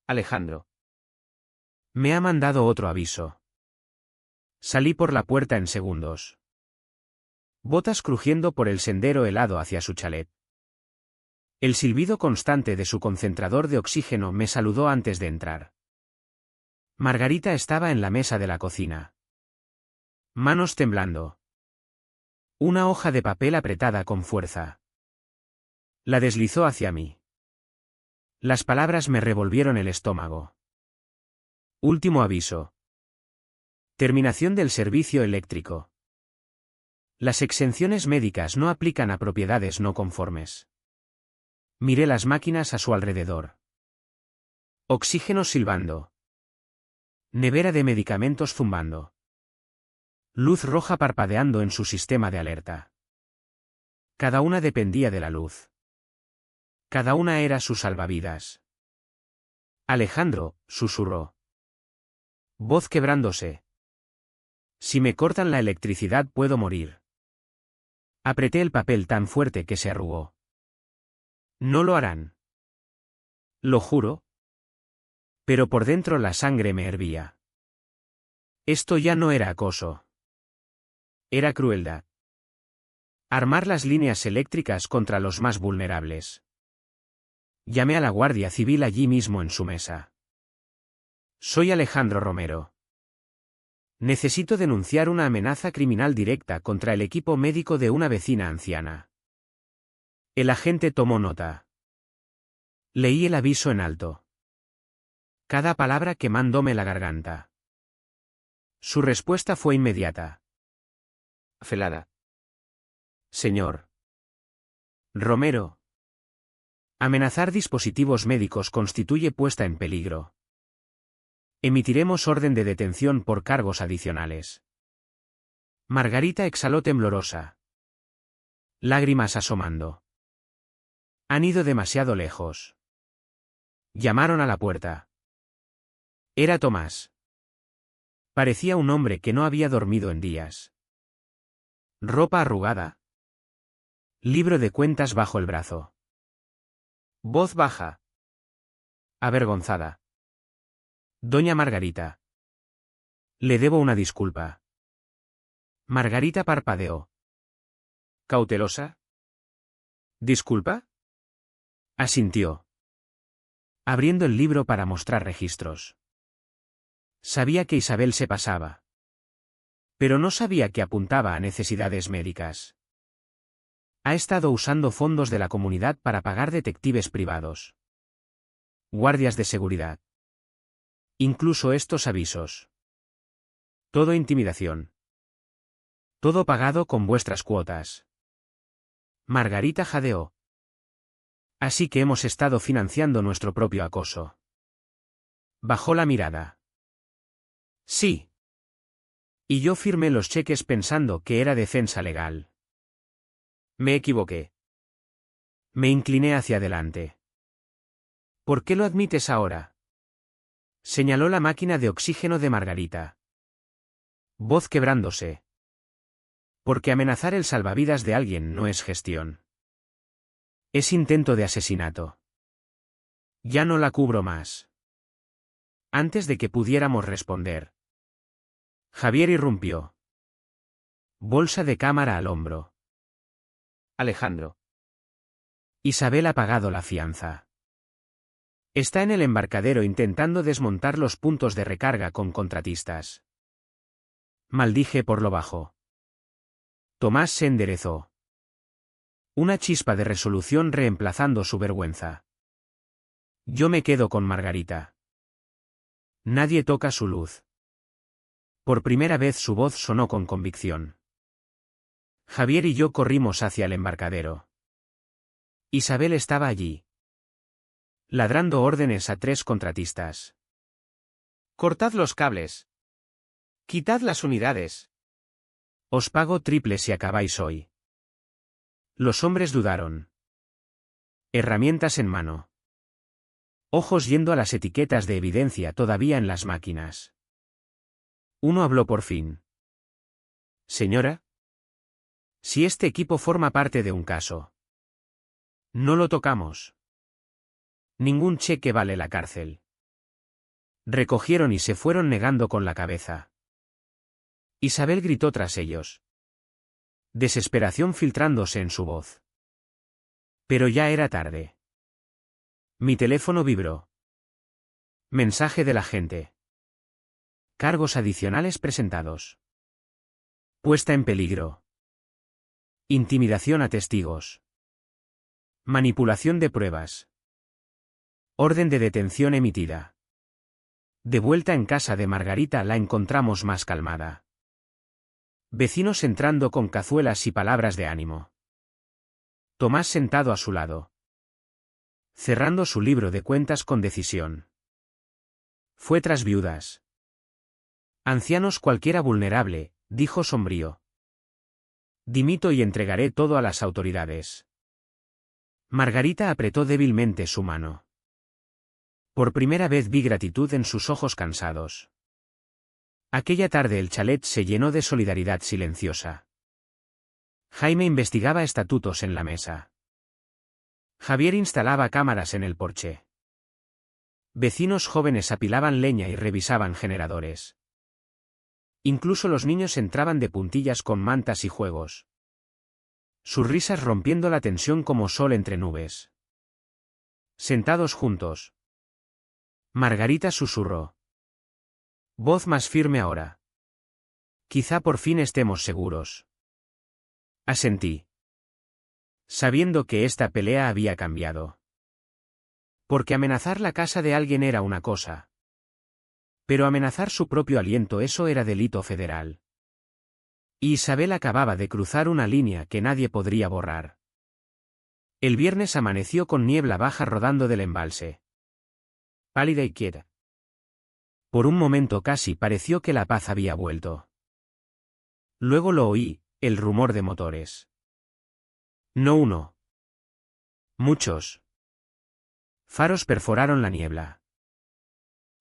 Alejandro. Me ha mandado otro aviso. Salí por la puerta en segundos. Botas crujiendo por el sendero helado hacia su chalet. El silbido constante de su concentrador de oxígeno me saludó antes de entrar. Margarita estaba en la mesa de la cocina. Manos temblando. Una hoja de papel apretada con fuerza. La deslizó hacia mí. Las palabras me revolvieron el estómago. Último aviso. Terminación del servicio eléctrico. Las exenciones médicas no aplican a propiedades no conformes. Miré las máquinas a su alrededor. Oxígeno silbando. Nevera de medicamentos zumbando. Luz roja parpadeando en su sistema de alerta. Cada una dependía de la luz. Cada una era su salvavidas. Alejandro, susurró. Voz quebrándose. Si me cortan la electricidad puedo morir. Apreté el papel tan fuerte que se arrugó. No lo harán. Lo juro. Pero por dentro la sangre me hervía. Esto ya no era acoso. Era crueldad. Armar las líneas eléctricas contra los más vulnerables. Llamé a la Guardia Civil allí mismo en su mesa. Soy Alejandro Romero. Necesito denunciar una amenaza criminal directa contra el equipo médico de una vecina anciana. El agente tomó nota. Leí el aviso en alto. Cada palabra quemándome la garganta. Su respuesta fue inmediata. Afelada. Señor Romero. Amenazar dispositivos médicos constituye puesta en peligro. Emitiremos orden de detención por cargos adicionales. Margarita exhaló temblorosa. Lágrimas asomando. Han ido demasiado lejos. Llamaron a la puerta. Era Tomás. Parecía un hombre que no había dormido en días. Ropa arrugada. Libro de cuentas bajo el brazo. Voz baja. Avergonzada. Doña Margarita. Le debo una disculpa. Margarita parpadeó. ¿Cautelosa? ¿Disculpa? Asintió. Abriendo el libro para mostrar registros. Sabía que Isabel se pasaba. Pero no sabía que apuntaba a necesidades médicas. Ha estado usando fondos de la comunidad para pagar detectives privados. Guardias de seguridad. Incluso estos avisos. Todo intimidación. Todo pagado con vuestras cuotas. Margarita jadeó. Así que hemos estado financiando nuestro propio acoso. Bajó la mirada. Sí. Y yo firmé los cheques pensando que era defensa legal. Me equivoqué. Me incliné hacia adelante. ¿Por qué lo admites ahora? Señaló la máquina de oxígeno de Margarita. Voz quebrándose. Porque amenazar el salvavidas de alguien no es gestión. Es intento de asesinato. Ya no la cubro más. Antes de que pudiéramos responder. Javier irrumpió. Bolsa de cámara al hombro. Alejandro. Isabel ha pagado la fianza. Está en el embarcadero intentando desmontar los puntos de recarga con contratistas. Maldije por lo bajo. Tomás se enderezó. Una chispa de resolución reemplazando su vergüenza. Yo me quedo con Margarita. Nadie toca su luz. Por primera vez su voz sonó con convicción. Javier y yo corrimos hacia el embarcadero. Isabel estaba allí. Ladrando órdenes a 3 contratistas. Cortad los cables. Quitad las unidades. Os pago triple si acabáis hoy. Los hombres dudaron. Herramientas en mano. Ojos yendo a las etiquetas de evidencia todavía en las máquinas. Uno habló por fin. Señora. Si este equipo forma parte de un caso. No lo tocamos. Ningún cheque vale la cárcel. Recogieron y se fueron negando con la cabeza. Isabel gritó tras ellos. Desesperación filtrándose en su voz. Pero ya era tarde. Mi teléfono vibró. Mensaje del agente. Cargos adicionales presentados. Puesta en peligro. Intimidación a testigos. Manipulación de pruebas. Orden de detención emitida. De vuelta en casa de Margarita la encontramos más calmada. Vecinos entrando con cazuelas y palabras de ánimo. Tomás sentado a su lado. Cerrando su libro de cuentas con decisión. Fue tras viudas. Ancianos cualquiera vulnerable, dijo sombrío. Dimito y entregaré todo a las autoridades. Margarita apretó débilmente su mano. Por primera vez vi gratitud en sus ojos cansados. Aquella tarde el chalet se llenó de solidaridad silenciosa. Jaime investigaba estatutos en la mesa. Javier instalaba cámaras en el porche. Vecinos jóvenes apilaban leña y revisaban generadores. Incluso los niños entraban de puntillas con mantas y juegos. Sus risas rompiendo la tensión como sol entre nubes. Sentados juntos. Margarita susurró. Voz más firme ahora. Quizá por fin estemos seguros. Asentí. Sabiendo que esta pelea había cambiado. Porque amenazar la casa de alguien era una cosa. Pero amenazar su propio aliento, eso era delito federal. Y Isabel acababa de cruzar una línea que nadie podría borrar. El viernes amaneció con niebla baja rodando del embalse. Pálida y quieta. Por un momento casi pareció que la paz había vuelto. Luego lo oí, el rumor de motores. No uno. Muchos. Faros perforaron la niebla.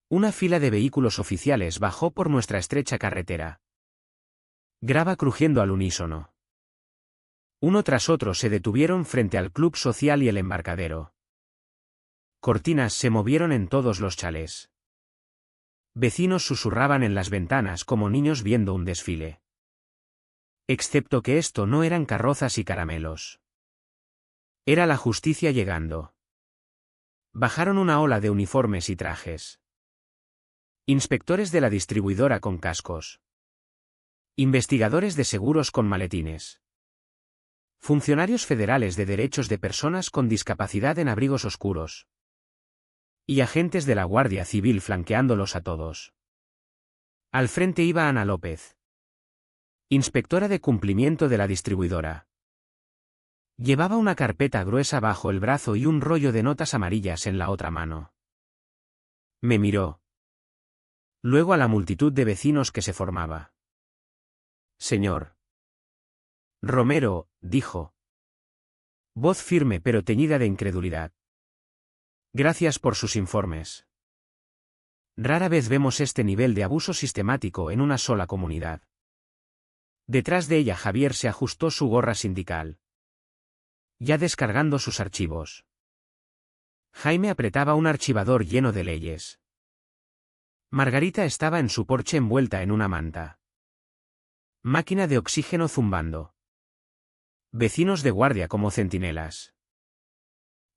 Una fila de vehículos oficiales bajó por nuestra estrecha carretera. Grava crujiendo al unísono. Uno tras otro se detuvieron frente al club social y el embarcadero. Cortinas se movieron en todos los chalés. Vecinos susurraban en las ventanas como niños viendo un desfile. Excepto que esto no eran carrozas y caramelos. Era la justicia llegando. Bajaron una ola de uniformes y trajes. Inspectores de la distribuidora con cascos. Investigadores de seguros con maletines. Funcionarios federales de derechos de personas con discapacidad en abrigos oscuros. Y agentes de la Guardia Civil flanqueándolos a todos. Al frente iba Ana López. Inspectora de cumplimiento de la distribuidora. Llevaba una carpeta gruesa bajo el brazo y un rollo de notas amarillas en la otra mano. Me miró. Luego a la multitud de vecinos que se formaba. Señor Romero, dijo. Voz firme pero teñida de incredulidad. Gracias por sus informes. Rara vez vemos este nivel de abuso sistemático en una sola comunidad. Detrás de ella Javier se ajustó su gorra sindical. Ya descargando sus archivos. Jaime apretaba un archivador lleno de leyes. Margarita estaba en su porche envuelta en una manta. Máquina de oxígeno zumbando. Vecinos de guardia como centinelas.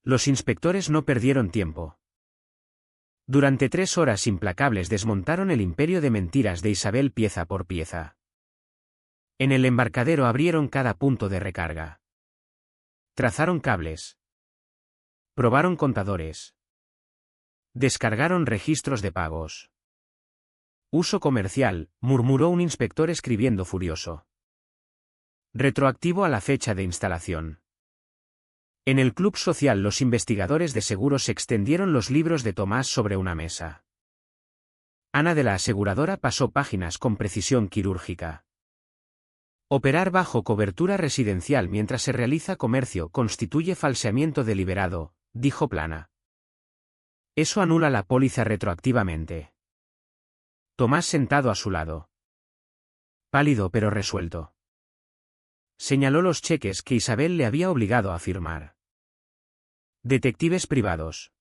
Los inspectores no perdieron tiempo. Durante 3 horas implacables desmontaron el imperio de mentiras de Isabel pieza por pieza. En el embarcadero abrieron cada punto de recarga. Trazaron cables. Probaron contadores. Descargaron registros de pagos. Uso comercial, murmuró un inspector escribiendo furioso. Retroactivo a la fecha de instalación. En el club social los investigadores de seguros extendieron los libros de Tomás sobre una mesa. Ana de la aseguradora pasó páginas con precisión quirúrgica. Operar bajo cobertura residencial mientras se realiza comercio constituye falseamiento deliberado, dijo Plana. Eso anula la póliza retroactivamente. Tomás sentado a su lado. Pálido pero resuelto. Señaló los cheques que Isabel le había obligado a firmar. Detectives privados.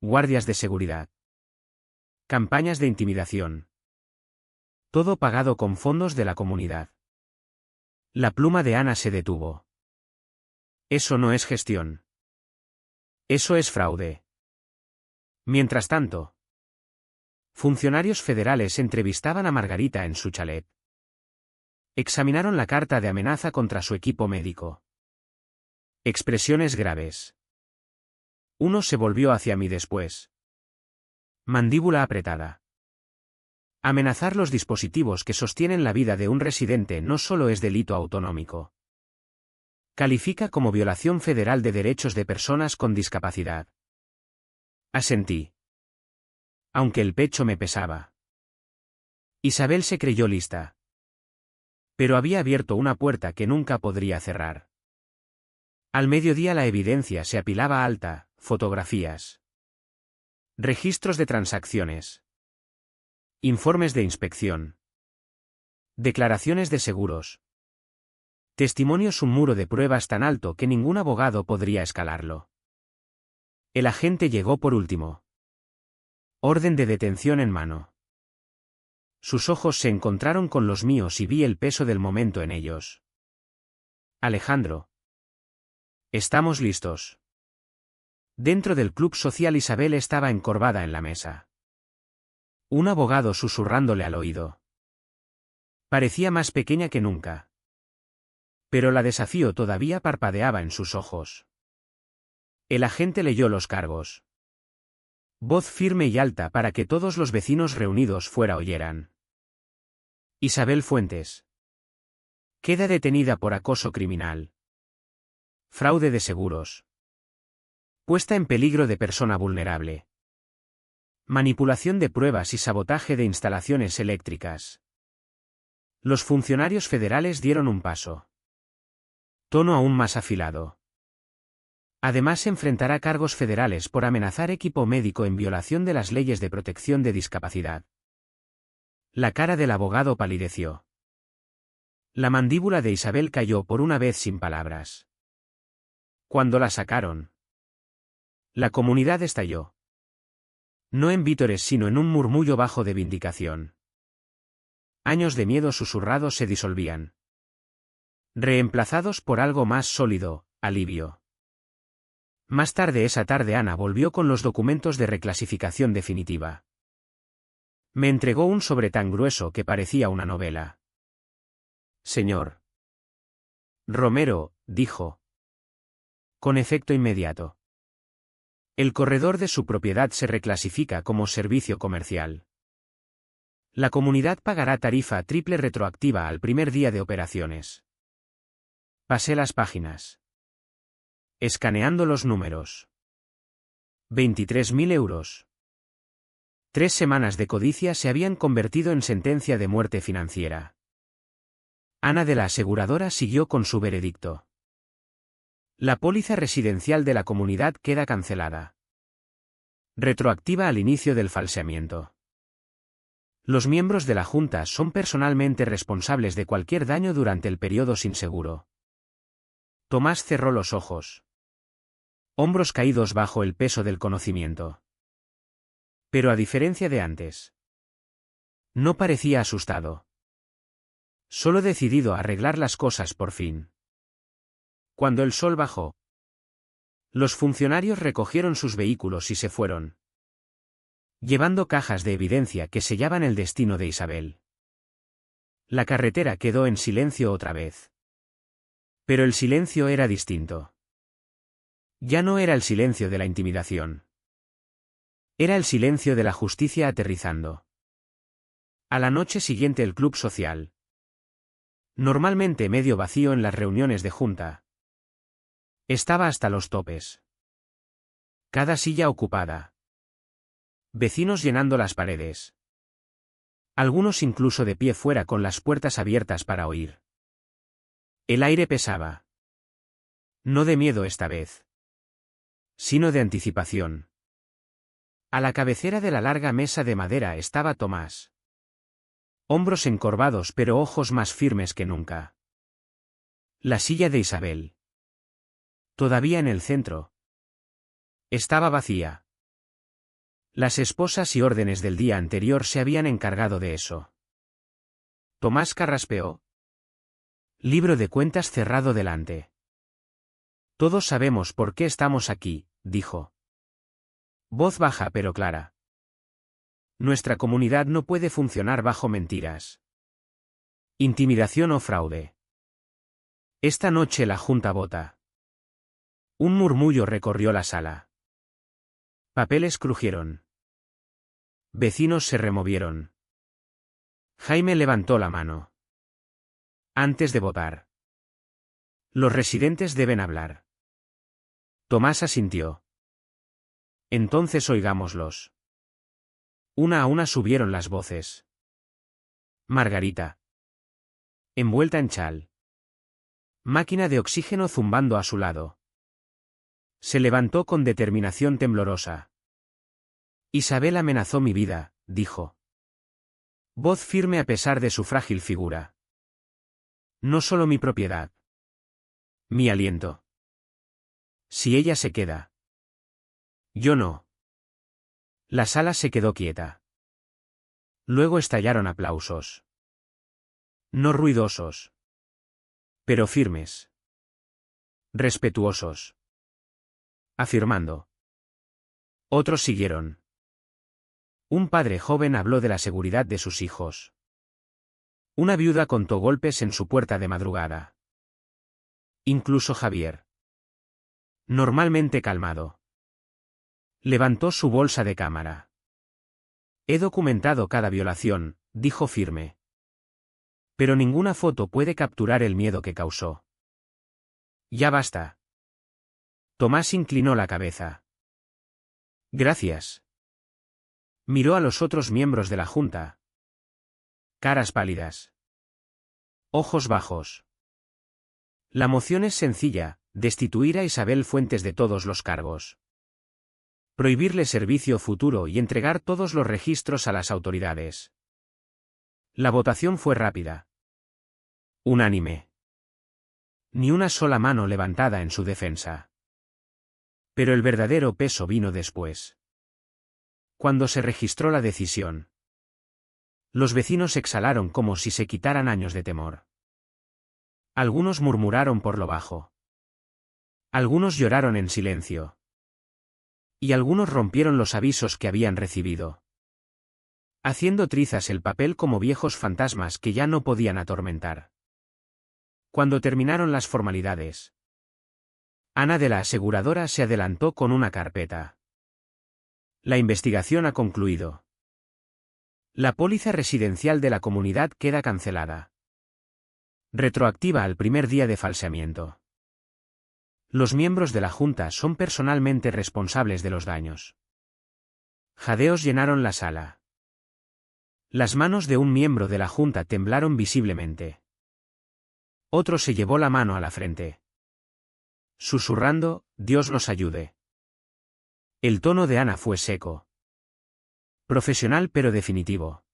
Guardias de seguridad. Campañas de intimidación. Todo pagado con fondos de la comunidad. La pluma de Ana se detuvo. Eso no es gestión. Eso es fraude. Mientras tanto, funcionarios federales entrevistaban a Margarita en su chalet. Examinaron la carta de amenaza contra su equipo médico. Expresiones graves. Uno se volvió hacia mí después. Mandíbula apretada. Amenazar los dispositivos que sostienen la vida de un residente no solo es delito autonómico. Califica como violación federal de derechos de personas con discapacidad. Asentí. Aunque el pecho me pesaba. Isabel se creyó lista. Pero había abierto una puerta que nunca podría cerrar. Al mediodía la evidencia se apilaba alta, fotografías. Registros de transacciones. Informes de inspección. Declaraciones de seguros. Testimonios. Un muro de pruebas tan alto que ningún abogado podría escalarlo. El agente llegó por último. Orden de detención en mano. Sus ojos se encontraron con los míos y vi el peso del momento en ellos. Alejandro. Estamos listos. Dentro del club social Isabel estaba encorvada en la mesa. Un abogado susurrándole al oído. Parecía más pequeña que nunca. Pero la desafío todavía parpadeaba en sus ojos. El agente leyó los cargos. Voz firme y alta para que todos los vecinos reunidos fuera oyeran. Isabel Fuentes. Queda detenida por acoso criminal. Fraude de seguros. Puesta en peligro de persona vulnerable. Manipulación de pruebas y sabotaje de instalaciones eléctricas. Los funcionarios federales dieron un paso. Tono aún más afilado. Además enfrentará cargos federales por amenazar equipo médico en violación de las leyes de protección de discapacidad. La cara del abogado palideció. La mandíbula de Isabel cayó por una vez sin palabras. Cuando la sacaron, la comunidad estalló. No en vítores sino en un murmullo bajo de vindicación. Años de miedo susurrados se disolvían. Reemplazados por algo más sólido, alivio. Más tarde esa tarde Ana volvió con los documentos de reclasificación definitiva. Me entregó un sobre tan grueso que parecía una novela. Señor Romero, dijo. Con efecto inmediato. El corredor de su propiedad se reclasifica como servicio comercial. La comunidad pagará tarifa triple retroactiva al primer día de operaciones. Pasé las páginas. Escaneando los números. 23.000 euros. 3 semanas de codicia se habían convertido en sentencia de muerte financiera. Ana de la aseguradora siguió con su veredicto. La póliza residencial de la comunidad queda cancelada. Retroactiva al inicio del falseamiento. Los miembros de la Junta son personalmente responsables de cualquier daño durante el periodo sin seguro. Tomás cerró los ojos. Hombros caídos bajo el peso del conocimiento. Pero a diferencia de antes, no parecía asustado. Solo decidido a arreglar las cosas por fin. Cuando el sol bajó, los funcionarios recogieron sus vehículos y se fueron, llevando cajas de evidencia que sellaban el destino de Isabel. La carretera quedó en silencio otra vez. Pero el silencio era distinto. Ya no era el silencio de la intimidación. Era el silencio de la justicia aterrizando. A la noche siguiente el club social. Normalmente medio vacío en las reuniones de junta. Estaba hasta los topes. Cada silla ocupada. Vecinos llenando las paredes. Algunos incluso de pie fuera con las puertas abiertas para oír. El aire pesaba. No de miedo esta vez, sino de anticipación. A la cabecera de la larga mesa de madera estaba Tomás. Hombros encorvados pero ojos más firmes que nunca. La silla de Isabel. Todavía en el centro. Estaba vacía. Las esposas y órdenes del día anterior se habían encargado de eso. Tomás carraspeó. Libro de cuentas cerrado delante. Todos sabemos por qué estamos aquí, dijo. Voz baja pero clara. Nuestra comunidad no puede funcionar bajo mentiras. Intimidación o fraude. Esta noche la Junta vota. Un murmullo recorrió la sala. Papeles crujieron. Vecinos se removieron. Jaime levantó la mano. Antes de votar. Los residentes deben hablar. Tomás asintió. Entonces oigámoslos. Una a una subieron las voces. Margarita. Envuelta en chal. Máquina de oxígeno zumbando a su lado. Se levantó con determinación temblorosa. Isabel amenazó mi vida, dijo. Voz firme a pesar de su frágil figura. No solo mi propiedad. Mi aliento. Si ella se queda. Yo no. La sala se quedó quieta. Luego estallaron aplausos. No ruidosos. Pero firmes. Respetuosos. Afirmando. Otros siguieron. Un padre joven habló de la seguridad de sus hijos. Una viuda contó golpes en su puerta de madrugada. Incluso Javier. Normalmente calmado. Levantó su bolsa de cámara. He documentado cada violación, dijo firme. Pero ninguna foto puede capturar el miedo que causó. Ya basta. Tomás inclinó la cabeza. Gracias. Miró a los otros miembros de la junta. Caras pálidas. Ojos bajos. La moción es sencilla, destituir a Isabel Fuentes de todos los cargos. Prohibirle servicio futuro y entregar todos los registros a las autoridades. La votación fue rápida. Unánime. Ni una sola mano levantada en su defensa. Pero el verdadero peso vino después. Cuando se registró la decisión. Los vecinos exhalaron como si se quitaran años de temor. Algunos murmuraron por lo bajo. Algunos lloraron en silencio. Y algunos rompieron los avisos que habían recibido. Haciendo trizas el papel como viejos fantasmas que ya no podían atormentar. Cuando terminaron las formalidades, Ana de la aseguradora se adelantó con una carpeta. La investigación ha concluido. La póliza residencial de la comunidad queda cancelada. Retroactiva al primer día de falseamiento. Los miembros de la Junta son personalmente responsables de los daños. Jadeos llenaron la sala. Las manos de un miembro de la Junta temblaron visiblemente. Otro se llevó la mano a la frente. Susurrando, Dios nos ayude. El tono de Ana fue seco. Profesional pero definitivo.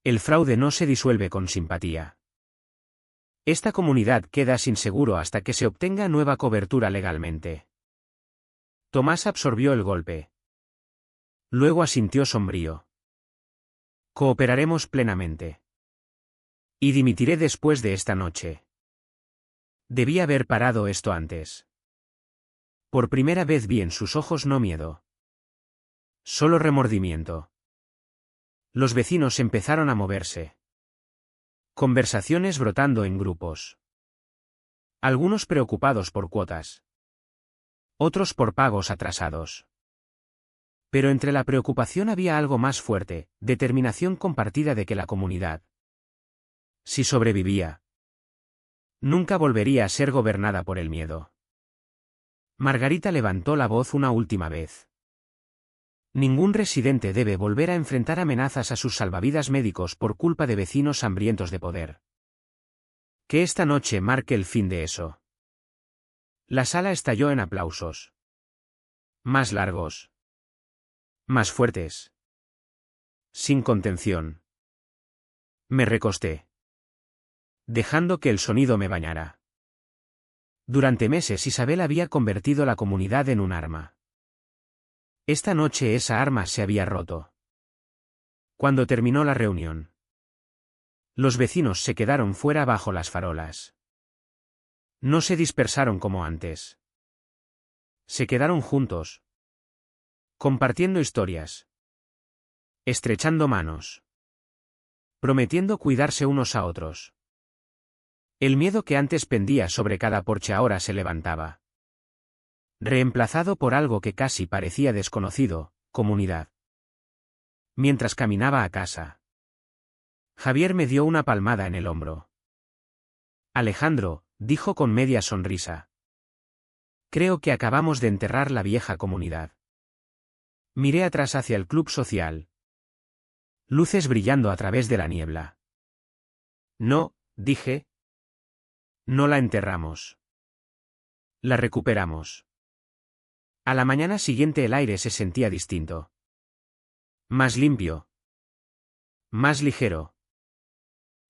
El fraude no se disuelve con simpatía. Esta comunidad queda sin seguro hasta que se obtenga nueva cobertura legalmente. Tomás absorbió el golpe. Luego asintió sombrío. Cooperaremos plenamente. Y dimitiré después de esta noche. Debí haber parado esto antes. Por primera vez vi en sus ojos no miedo. Solo remordimiento. Los vecinos empezaron a moverse. Conversaciones brotando en grupos. Algunos preocupados por cuotas. Otros por pagos atrasados. Pero entre la preocupación había algo más fuerte, determinación compartida de que la comunidad, si sobrevivía, nunca volvería a ser gobernada por el miedo. Margarita levantó la voz una última vez. Ningún residente debe volver a enfrentar amenazas a sus salvavidas médicos por culpa de vecinos hambrientos de poder. Que esta noche marque el fin de eso. La sala estalló en aplausos. Más largos. Más fuertes. Sin contención. Me recosté. Dejando que el sonido me bañara. Durante meses Isabel había convertido la comunidad en un arma. Esta noche esa arma se había roto. Cuando terminó la reunión, los vecinos se quedaron fuera bajo las farolas. No se dispersaron como antes. Se quedaron juntos, compartiendo historias, estrechando manos, prometiendo cuidarse unos a otros. El miedo que antes pendía sobre cada porche ahora se levantaba. Reemplazado por algo que casi parecía desconocido, comunidad. Mientras caminaba a casa, Javier me dio una palmada en el hombro. Alejandro, dijo con media sonrisa. Creo que acabamos de enterrar la vieja comunidad. Miré atrás hacia el club social. Luces brillando a través de la niebla. No, dije. No la enterramos. La recuperamos. A la mañana siguiente el aire se sentía distinto. Más limpio. Más ligero.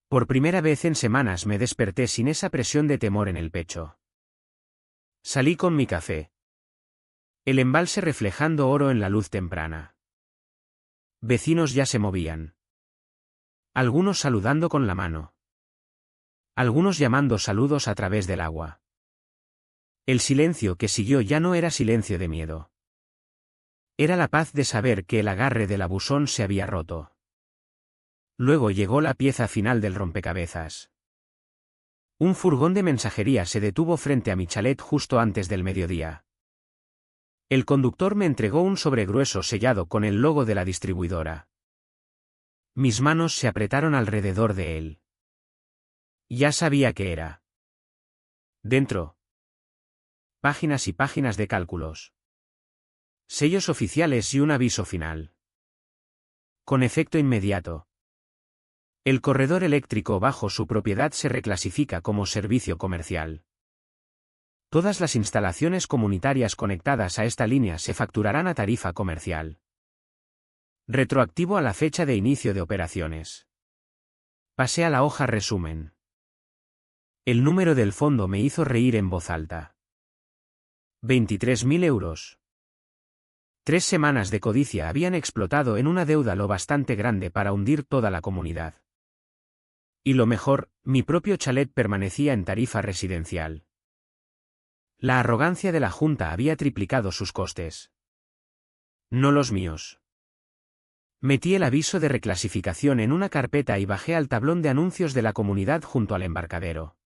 Por primera vez en semanas me desperté sin esa presión de temor en el pecho. Salí con mi café. El embalse reflejando oro en la luz temprana. Vecinos ya se movían. Algunos saludando con la mano. Algunos llamando saludos a través del agua. El silencio que siguió ya no era silencio de miedo. Era la paz de saber que el agarre del abusón se había roto. Luego llegó la pieza final del rompecabezas. Un furgón de mensajería se detuvo frente a mi chalet justo antes del mediodía. El conductor me entregó un sobre grueso sellado con el logo de la distribuidora. Mis manos se apretaron alrededor de él. Ya sabía qué era. Dentro. Páginas y páginas de cálculos. Sellos oficiales y un aviso final. Con efecto inmediato. El corredor eléctrico bajo su propiedad se reclasifica como servicio comercial. Todas las instalaciones comunitarias conectadas a esta línea se facturarán a tarifa comercial. Retroactivo a la fecha de inicio de operaciones. Pasé a la hoja resumen. El número del fondo me hizo reír en voz alta. 23.000 euros. 3 semanas de codicia habían explotado en una deuda lo bastante grande para hundir toda la comunidad. Y lo mejor, mi propio chalet permanecía en tarifa residencial. La arrogancia de la Junta había triplicado sus costes. No los míos. Metí el aviso de reclasificación en una carpeta y bajé al tablón de anuncios de la comunidad junto al embarcadero.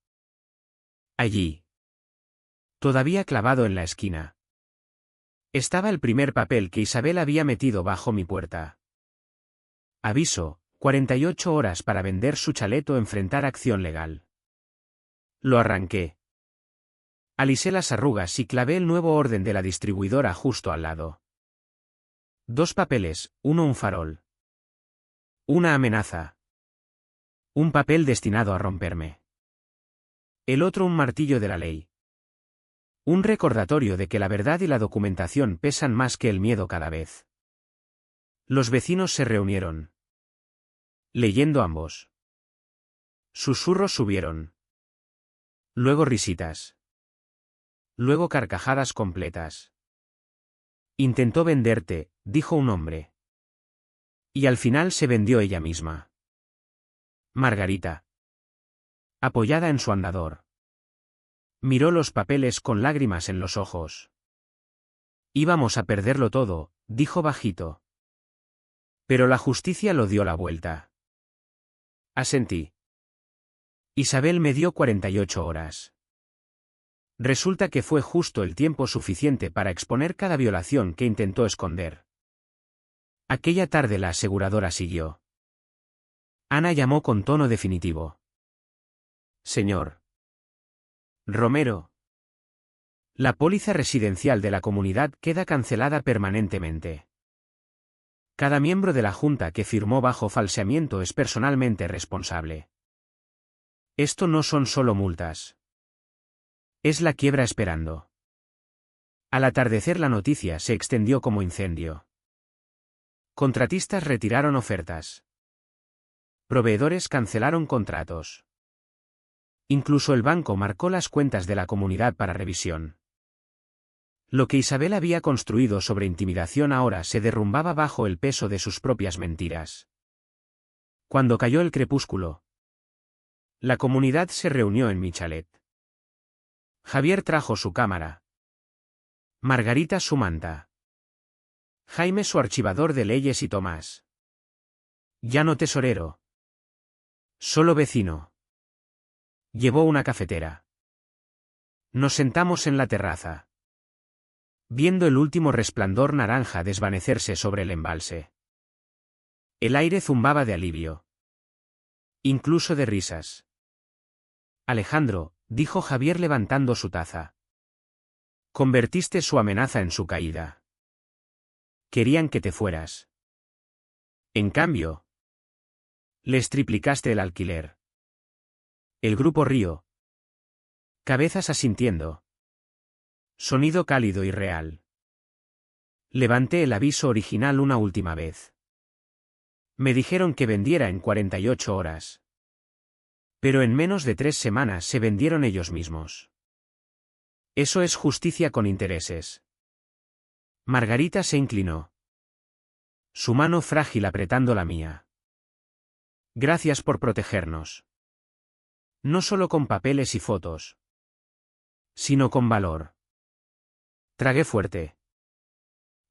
Allí. Todavía clavado en la esquina. Estaba el primer papel que Isabel había metido bajo mi puerta. Aviso, 48 horas para vender su chalet o enfrentar acción legal. Lo arranqué. Alisé las arrugas y clavé el nuevo orden de la distribuidora justo al lado. 2 papeles, uno un farol. Una amenaza. Un papel destinado a romperme. El otro un martillo de la ley. Un recordatorio de que la verdad y la documentación pesan más que el miedo cada vez. Los vecinos se reunieron. Leyendo ambos. Susurros subieron. Luego risitas. Luego carcajadas completas. Intentó venderte, dijo un hombre. Y al final se vendió ella misma. Margarita. Apoyada en su andador. Miró los papeles con lágrimas en los ojos. Íbamos a perderlo todo, dijo bajito. Pero la justicia lo dio la vuelta. Asentí. Isabel me dio 48 horas. Resulta que fue justo el tiempo suficiente para exponer cada violación que intentó esconder. Aquella tarde la aseguradora siguió. Ana llamó con tono definitivo. Señor Romero. La póliza residencial de la comunidad queda cancelada permanentemente. Cada miembro de la Junta que firmó bajo falseamiento es personalmente responsable. Esto no son solo multas. Es la quiebra esperando. Al atardecer la noticia se extendió como incendio. Contratistas retiraron ofertas. Proveedores cancelaron contratos. Incluso el banco marcó las cuentas de la comunidad para revisión. Lo que Isabel había construido sobre intimidación ahora se derrumbaba bajo el peso de sus propias mentiras. Cuando cayó el crepúsculo, la comunidad se reunió en mi chalet. Javier trajo su cámara. Margarita su manta. Jaime su archivador de leyes y Tomás. Ya no tesorero. Solo vecino. Llevó una cafetera. Nos sentamos en la terraza. Viendo el último resplandor naranja desvanecerse sobre el embalse. El aire zumbaba de alivio. Incluso de risas. Alejandro, dijo Javier levantando su taza. Convertiste su amenaza en su caída. Querían que te fueras. En cambio, les triplicaste el alquiler. El grupo rió. Cabezas asintiendo. Sonido cálido y real. Levanté el aviso original una última vez. Me dijeron que vendiera en 48 horas. Pero en menos de 3 semanas se vendieron ellos mismos. Eso es justicia con intereses. Margarita se inclinó. Su mano frágil apretando la mía. Gracias por protegernos. No solo con papeles y fotos, sino con valor. Tragué fuerte.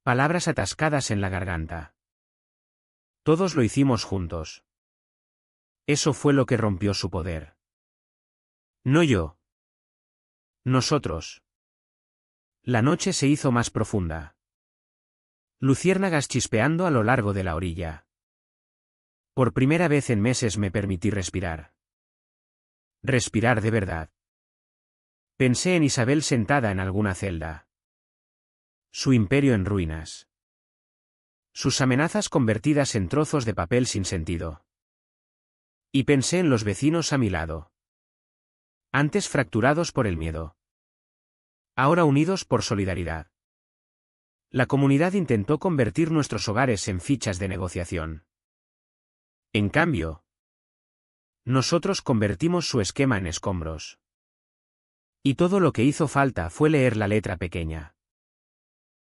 Palabras atascadas en la garganta. Todos lo hicimos juntos. Eso fue lo que rompió su poder. No yo. Nosotros. La noche se hizo más profunda. Luciérnagas chispeando a lo largo de la orilla. Por primera vez en meses me permití respirar. Respirar de verdad. Pensé en Isabel sentada en alguna celda. Su imperio en ruinas. Sus amenazas convertidas en trozos de papel sin sentido. Y pensé en los vecinos a mi lado. Antes fracturados por el miedo. Ahora unidos por solidaridad. La comunidad intentó convertir nuestros hogares en fichas de negociación. En cambio, nosotros convertimos su esquema en escombros. Y todo lo que hizo falta fue leer la letra pequeña.